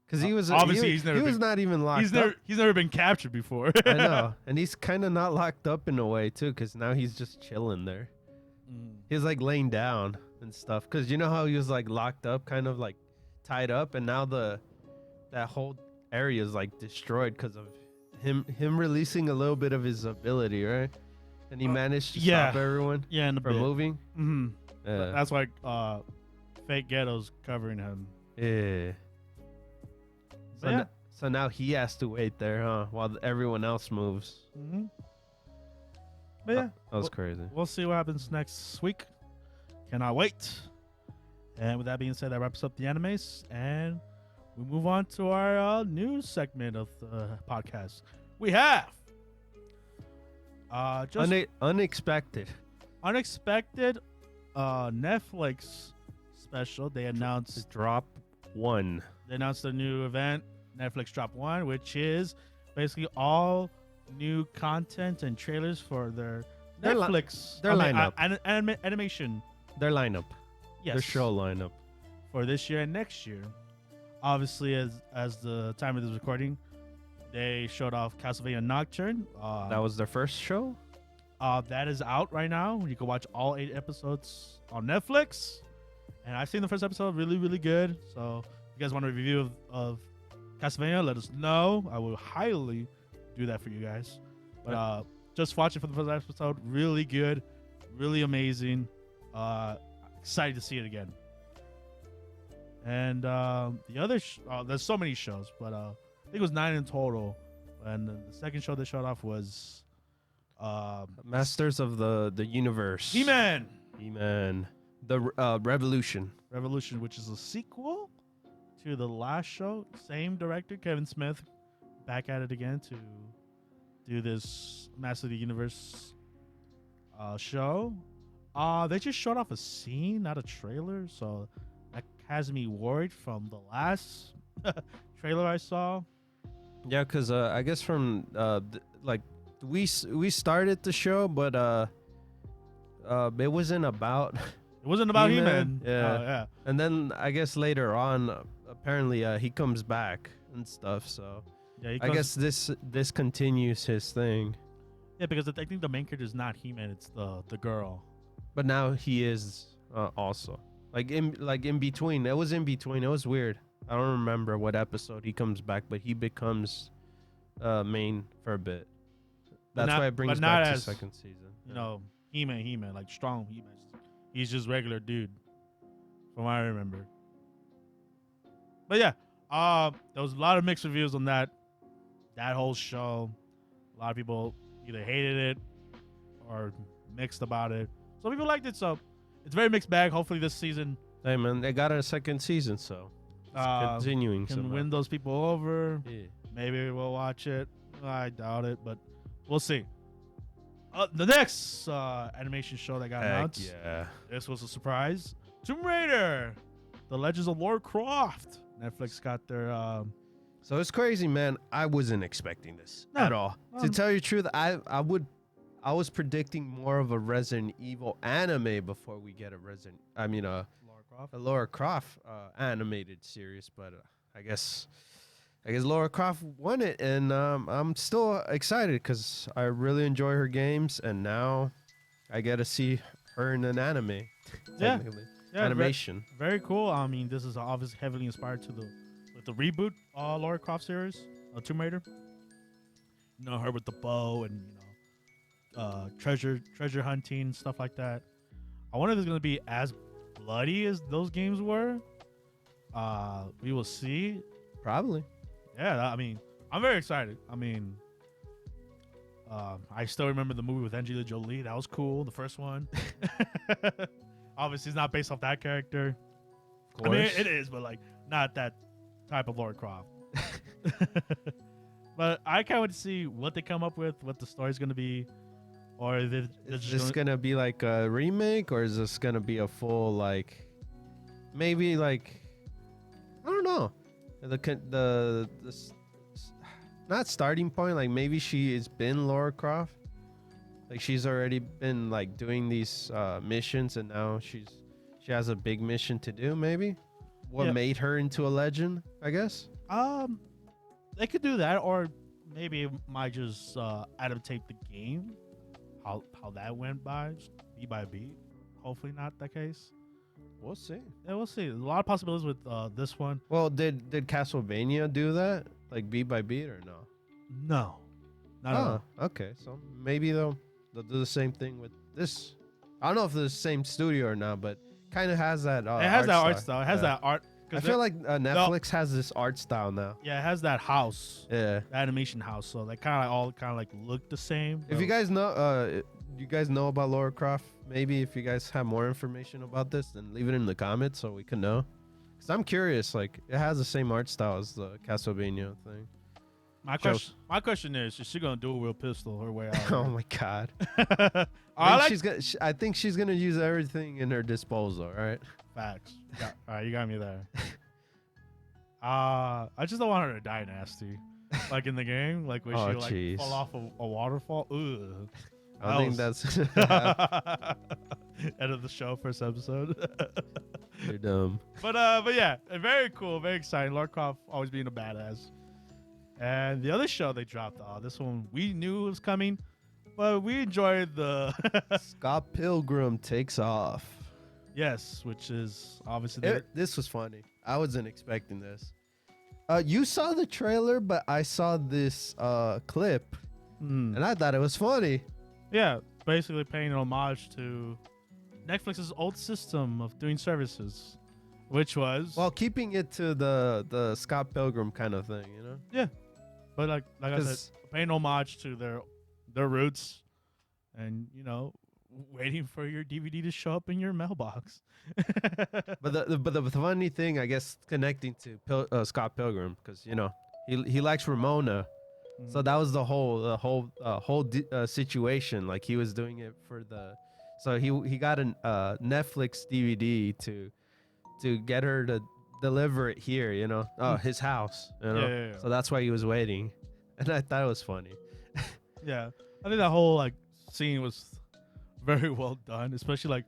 Because he was Obviously, he was not even locked up. He's never been captured before. I know, and he's kind of not locked up in a way too, because now he's just chilling there. He's like laying down and stuff, because you know how he was like locked up, kind of like tied up, and now that whole area is like destroyed because of him releasing a little bit of his ability, right? And he managed to stop everyone from moving. Mm-hmm. That's why fake Ghetto's covering him. Yeah. So, So now he has to wait there, huh? While everyone else moves. Mm-hmm. But yeah, That was crazy. we'll see what happens next week. Cannot wait. And with that being said, that wraps up the animes, and we move on to our news segment of the podcast. We have just Unexpected. unexpected Netflix special. They announced Drop 1. They announced a new event, Netflix Drop 1, which is basically all new content and trailers for their Netflix lineup. Animation. Their lineup. Yes. Their show lineup. For this year and next year. Obviously, as the time of this recording, they showed off Castlevania Nocturne. That was their first show? That is out right now. You can watch all 8 episodes on Netflix. And I've seen the first episode, really, really good. So if you guys want a review of Castlevania, let us know. I will highly do that for you guys. But just watch it for the first episode. Really good. Really amazing. Excited to see it again. And the other, there's so many shows, but I think it was 9 in total. And the second show they showed off was Masters of the Universe. He-Man. He-Man. The Revolution. Revolution, which is a sequel to the last show. Same director, Kevin Smith, back at it again to do this Master of the Universe show. They just showed off a scene, not a trailer, so that has me worried from the last trailer I saw. Yeah, because I guess from we started the show, but it wasn't about. It wasn't about He-Man. He-Man. Yeah. Yeah. And then I guess later on, apparently he comes back and stuff. So Yeah, I guess this continues his thing. Yeah, because I think the main character is not He-Man; it's the girl. But now he is also in between. It was in between. It was weird. I don't remember what episode he comes back, but he becomes main for a bit. That's why it brings back to second season. You know, He-Man, like strong He-Man. He's just regular dude, from what I remember. But yeah, there was a lot of mixed reviews on that whole show. A lot of people either hated it or mixed about it. Some people liked it, so it's very mixed bag. Hopefully this season, hey man, they got a second season, so it's continuing. Can win those people over. Yeah. Maybe we'll watch it. I doubt it, but we'll see. The next animation show that got announced. Yeah. This was a surprise. Tomb Raider, The Legends of Lara Croft. Netflix got their. So it's crazy, man. I wasn't expecting this at all. To tell you the truth, I was predicting more of a Resident Evil anime before we get a Lara Croft animated series, but I guess Lara Croft won it, and I'm still excited because I really enjoy her games, and now I get to see her in an anime. Yeah, animation. Very cool. I mean, this is obviously heavily inspired with the reboot Lara Croft series, Tomb Raider. You know, her with the bow and treasure hunting, stuff like that. I wonder if it's gonna be as bloody as those games were. We will see. Probably. Yeah, I mean, I'm very excited. I mean, I still remember the movie with Angelina Jolie. That was cool, the first one. Obviously, it's not based off that character. Of course. I mean, it is, but like not that type of Lara Croft. But I can't wait to see what they come up with, what the story's going to be. Or is this going to be like a remake, or is this going to be a full, like, maybe like, I don't know. The not starting point, like maybe she has been Lara Croft, like she's already been like doing these missions, and now she has a big mission to do. Maybe what made her into a legend, I guess. They could do that, or maybe it might just adaptate the game, how that went by, beat by beat. Hopefully not that case. We'll see. Yeah, we'll see. There's a lot of possibilities with this one. Well, did Castlevania do that, like beat by beat, or no? No, not at all. Okay, so maybe they'll do the same thing with this. I don't know if it's the same studio or not, but kind of has that. It has that art style. It has that art. I feel like Netflix has this art style now. Yeah, it has that house. Yeah, the animation house. So they kind of all look the same. If you guys know, about Lara Croft, maybe if you guys have more information about this, then leave it in the comments so we can know. Cause I'm curious. Like it has the same art style as the Castlevania thing. My question is she gonna do a real pistol her way out? Oh my god! I think she's gonna use everything in her disposal. Right? Facts. All right, you got me there. I just don't want her to die nasty, like in the game, like when she fall off a waterfall. Ugh. I think that's end of the show, first episode. You're dumb. But yeah, very cool, very exciting. Lara Croft always being a badass. And the other show they dropped, this one we knew was coming, but we enjoyed the Scott Pilgrim Takes Off. Yes, which is obviously this was funny. I wasn't expecting this. You saw the trailer, but I saw this clip, and I thought it was funny. Yeah, basically paying homage to Netflix's old system of doing services, which was keeping it to the Scott Pilgrim kind of thing, you know? Yeah, but like I said, paying homage to their roots, and waiting for your DVD to show up in your mailbox. But the funny thing, I guess, connecting to Scott Pilgrim, because he likes Ramona, so that was the whole situation. Like he was doing it for so he got a Netflix DVD to get her to deliver it here, his house, Yeah. So that's why he was waiting, and I thought it was funny. Yeah, I think that whole like scene was very well done, especially like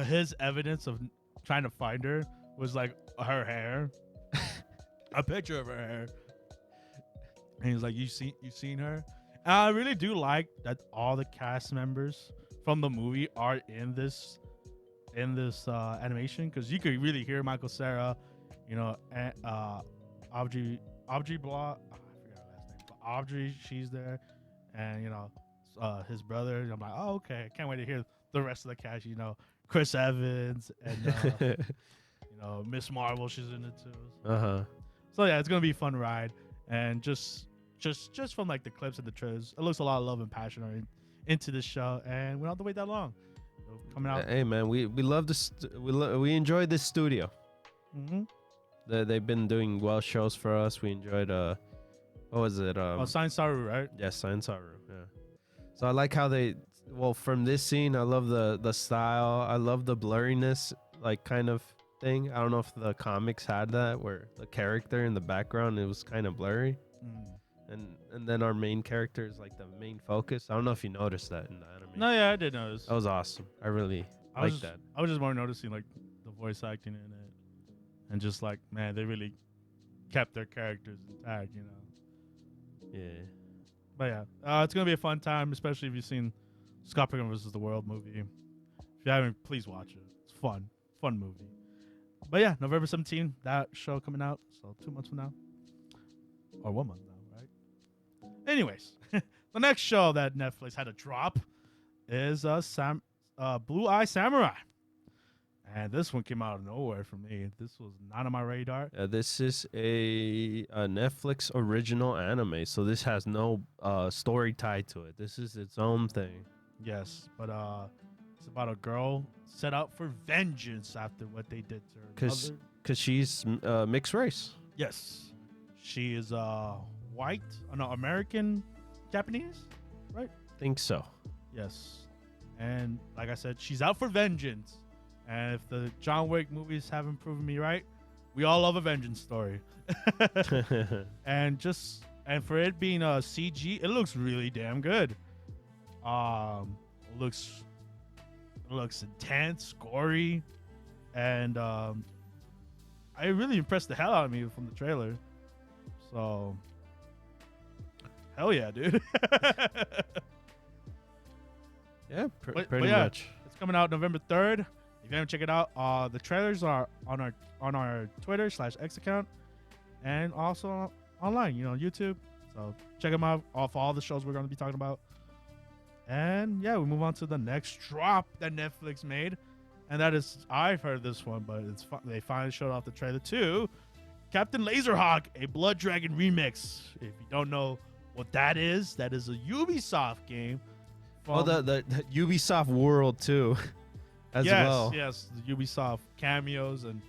his evidence of trying to find her was like her hair, a picture of her hair, and he's like, "You seen her?" And I really do like that all the cast members from the movie are in this animation, because you could really hear Michael Cera, and Audrey Blah. I forgot her last name, but Audrey, she's there, and his brother. I'm like, oh, okay, I can't wait to hear the rest of the cast. Chris Evans and Miss Marvel, she's in it too. So yeah, it's gonna be a fun ride, and just from like the clips and the trailers, it looks a lot of love and passion are into this show, and we don't have to wait that long. So coming out. Hey man, we love this. We enjoyed this studio. They've been doing well shows for us. We enjoyed what was it? Science Saru, right? Yes, Science Saru. Yeah. So I like how from this scene, I love the style. I love the blurriness, like kind of thing. I don't know if the comics had that, where the character in the background, it was kind of blurry. And then our main character is like the main focus. I don't know if you noticed that in the anime. No, yeah, I did notice. That was awesome. I really like that. I was just more noticing like the voice acting in it, and just like, man, they really kept their characters intact, Yeah. But yeah, it's gonna be a fun time, especially if you've seen Scott Pilgrim vs. the World movie. If you haven't, please watch it. It's fun movie. But yeah, November 17th, that show coming out. So 2 months from now, or 1 month now, right? Anyways, the next show that Netflix had to drop is Blue Eye Samurai. And this one came out of nowhere for me. This was not on my radar. This is a Netflix original anime, so this has no story tied to it. This is its own thing. Yes, but it's about a girl set out for vengeance after what they did to her mother. Because she's mixed race. Yes, she is white, no, American, Japanese, right? Think so. Yes, and like I said, she's out for vengeance. And if the John Wick movies haven't proven me right, we all love a vengeance story. and for it being a CG, it looks really damn good. It looks intense, gory, and it really impressed the hell out of me from the trailer. So, hell yeah, dude. Yeah, pretty yeah, much. It's coming out November 3rd. If you haven't checked it out, the trailers are on our Twitter/X account, and also online, YouTube. So check them out off all the shows we're going to be talking about. And yeah, we move on to the next drop that Netflix made, and that is, I've heard this one, but they finally showed off the trailer too. Captain Laserhawk, a Blood Dragon remix. If you don't know what that is a Ubisoft game. The Ubisoft world too. As well. Yes, the Ubisoft cameos and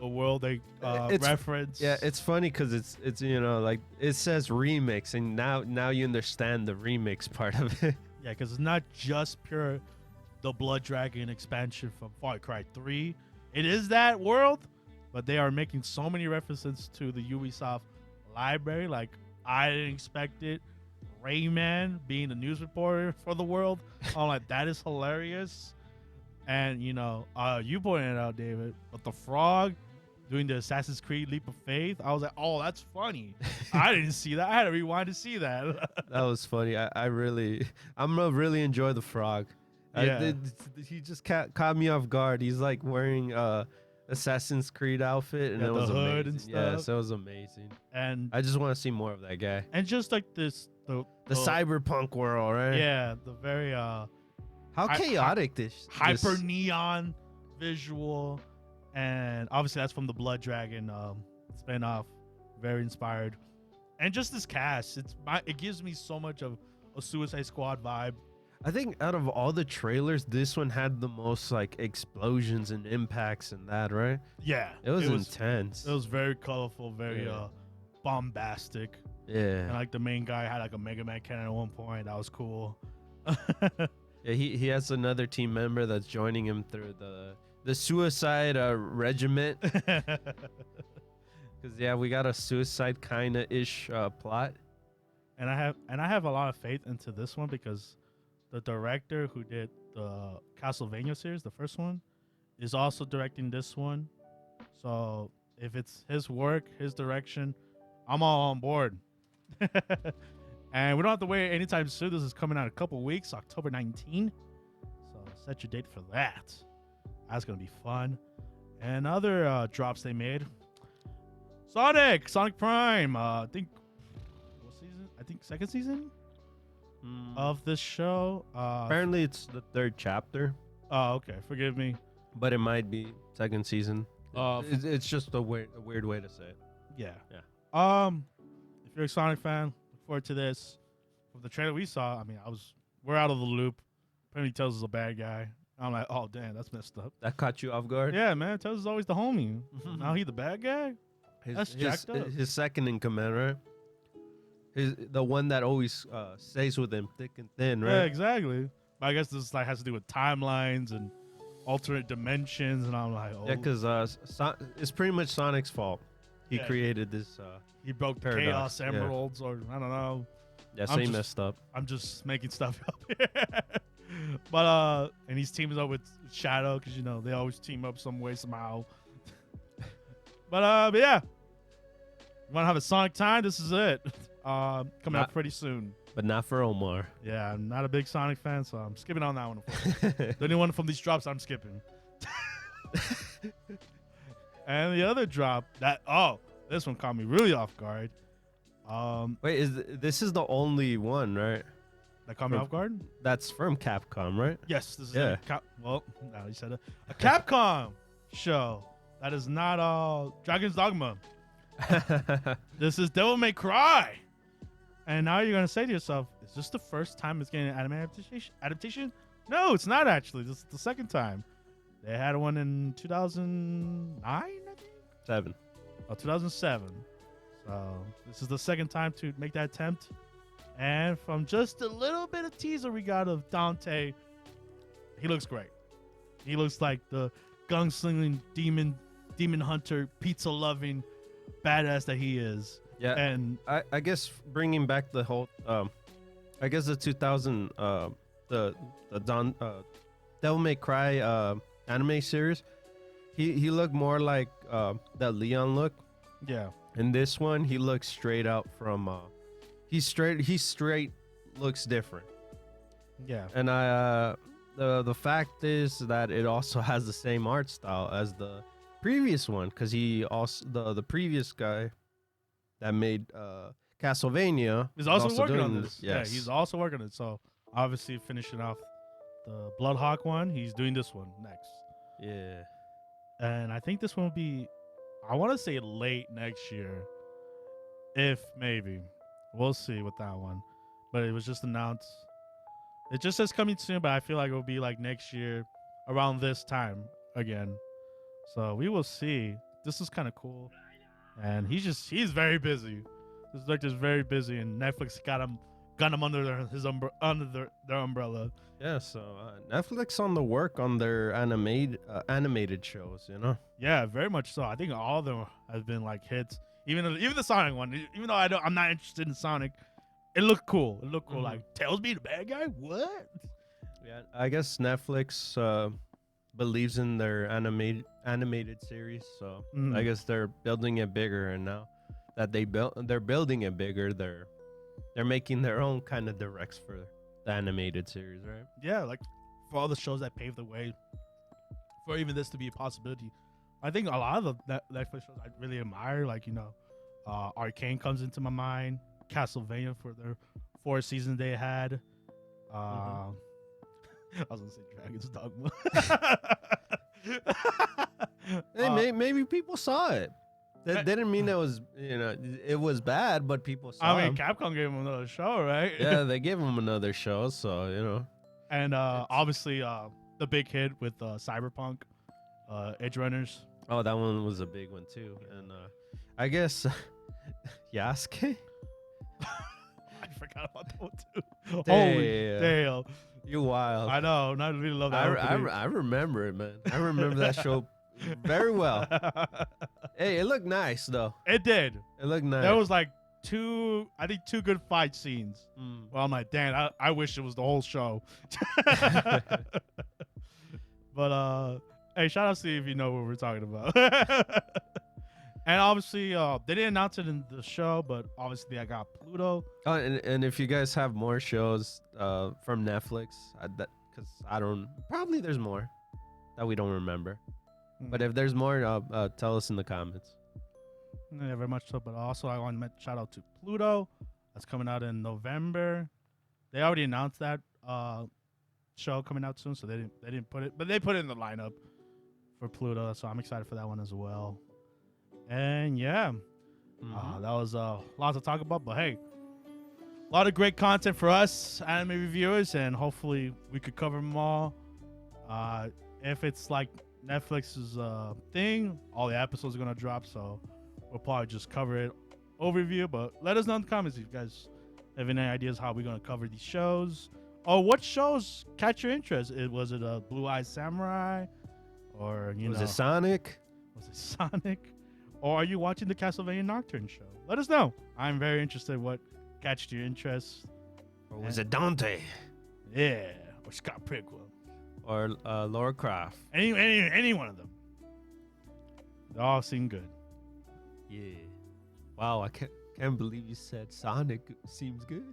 the world they reference. Yeah, it's funny because it's like it says remix, and now you understand the remix part of it. Yeah, because it's not just pure the Blood Dragon expansion from Far Cry 3. It is that world, but they are making so many references to the Ubisoft library. Like, I didn't expect it. Rayman being the news reporter for the world. I'm like, that is hilarious. And, you pointed it out, David, but the frog doing the Assassin's Creed Leap of Faith, I was like, oh, that's funny. I didn't see that. I had to rewind to see that. That was funny. I'm gonna really enjoy the frog. Yeah. He just caught me off guard. He's like wearing Assassin's Creed outfit, and it was the hood amazing. and stuff. Yeah, so it was amazing. And I just want to see more of that guy. And just like the cyberpunk world, right? Yeah, the very how chaotic this hyper neon visual, and obviously that's from the Blood Dragon spinoff, very inspired, and just this cast, it gives me so much of a Suicide Squad vibe. I think out of all the trailers, this one had the most like explosions and impacts and that, right? Yeah, It was intense. It was very colorful, very Yeah. bombastic. Yeah. And like the main guy had like a Mega Man cannon at one point. That was cool. Yeah, he has another team member that's joining him through the suicide regiment. Because yeah, we got a suicide kind of ish plot. And I have a lot of faith into this one because the director who did the Castlevania series, the first one, is also directing this one. So if it's his work, his direction, I'm all on board. And we don't have to wait anytime soon. This is coming out in a couple weeks, October 19. So set your date for that. That's gonna be fun. And other drops they made. Sonic Prime. I think what season? I think second season of this show. Apparently, it's the 3rd chapter, Oh, okay. Forgive me. but it might be 2nd season. It's just a weird way to say it. Yeah. Yeah. If you're a Sonic fan, look forward to this. From the trailer we saw, I mean, we're out of the loop. Apparently, Tails is a bad guy. I'm like, oh damn, that's messed up. That caught you off guard. Yeah, man, Tails is always the homie. Now he the bad guy. That's jacked up. His second in command, right? The one that always stays with him thick and thin, right? Yeah, exactly. But I guess this like has to do with timelines and alternate dimensions, and I'm like, oh, Yeah, because it's pretty much Sonic's fault. He Yeah. created this. he broke paradox, Chaos Emeralds, or I don't know. Yeah, I'm so he just- messed up. I'm just making stuff up here. But and he's teaming up with Shadow because you know they always team up some way somehow. but yeah, you want to have a Sonic time? This is it. Coming out pretty soon. But not for Omar. Yeah, I'm not a big Sonic fan, so I'm skipping on that one. The only one from these drops I'm skipping. And the other drop this one caught me really off guard. Wait, this is the only one, right? That caught me off guard. That's from Capcom, right? Yes, this is Yeah. well, now you said a Capcom show. That is not Dragon's Dogma. This is Devil May Cry. And now you're gonna say to yourself, is this the first time it's getting an anime adaptation? No, it's not actually. This is the second time. They had one in 2009, I think? 7. 2007. So this is the second time to make that attempt. And from just a little bit of teaser we got of Dante, he looks great. He looks like the gunslinging demon hunter, pizza loving badass that he is. Yeah, And I guess bringing back the whole, I guess the 2000, the Devil May Cry anime series, he looked more like that Leon look. yeah, In this one, he looks straight out from, he straight looks different. yeah, And the fact is that it also has the same art style as the previous one, because he also the previous guy that made Castlevania he's also working doing on this. Yes. Yeah, he's also working on it. So obviously finishing off the Bloodhawk one, he's doing this one next. Yeah. And I think this one will be, I want to say late next year, if maybe. We'll see with that one. But it was just announced. It just says coming soon, but I feel like it will be like next year around this time again. So we will see. This is kind of cool. And he's very busy. This director's very busy, and Netflix got him under their umbrella. Yeah, so Netflix on the work on their animated shows, you know? Yeah, very much so. I think all of them have been like hits. Even the Sonic one. Even though I'm not interested in Sonic, it looked cool. It looked cool. Mhm. Like Tails being the bad guy. What? Yeah, I guess Netflix believes in their animated series, so Mhm. I guess they're building it bigger, and now that they're building it bigger, they're making their own kind of directs for the animated series, right? Yeah, like for all the shows that paved the way for even this to be a possibility. I think a lot of the Netflix shows I really admire, like Arcane comes into my mind, Castlevania for their 4 seasons they had. I was gonna say Dragon's Dogma. Hey, maybe people saw it. That didn't mean it was, it was bad, but people saw I mean, it. Capcom gave them another show, right? Yeah, they gave them another show, so And obviously the big hit with Cyberpunk, Edge Runners. Oh, that one was a big one too. And I guess Yasuke. I forgot about that one too. Damn. Holy damn! You wild. I know. I really love that. I remember it, man. I remember that show very well. Hey, it looked nice though. It did. It looked nice. There was like two good fight scenes. Well, I'm like, damn, I wish it was the whole show. But hey, shout out to you if you know what we're talking about. And obviously, they didn't announce it in the show, but obviously I got Pluto. Oh, and if you guys have more shows from Netflix, because I don't, probably there's more that we don't remember. But if there's more, tell us in the comments. Yeah, very much so. But also, I want to shout out to Pluto. That's coming out in November. They already announced that show coming out soon, so they didn't put it, but they put it in the lineup for Pluto. So I'm excited for that one as well. And yeah, that was a lot to talk about. But hey, a lot of great content for us anime reviewers, and hopefully we could cover them all. If it's like Netflix's thing, all the episodes are gonna drop, so we'll probably just cover it overview. But let us know in the comments if you guys have any ideas how we're gonna cover these shows. Or what shows catch your interest? Was it a Blue Eye Samurai, or was it Sonic? Was it Sonic? Or are you watching the Castlevania Nocturne show? Let us know. I'm very interested in what catched your interest. Or was it Dante? Yeah, or Scott Pilgrim. Or Laura Croft. Any one of them. They all seem good. Yeah. Wow, I can't believe you said Sonic seems good.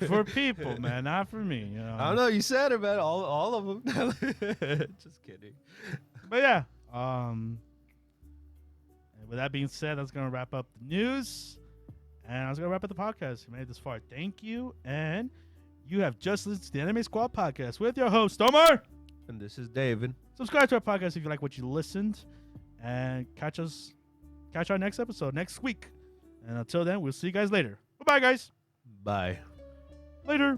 For people, man, not for me. You know? I don't know. You said it, man. All of them. Just kidding. But yeah. And with that being said, that's going to wrap up the news. And I was going to wrap up the podcast. If you made it this far, thank you. And you have just listened to the Anime Squad podcast with your host, Omar. And this is David. Subscribe to our podcast if you like what you listened. And catch our next episode next week. And until then, we'll see you guys later. Bye-bye, guys. Bye. Later.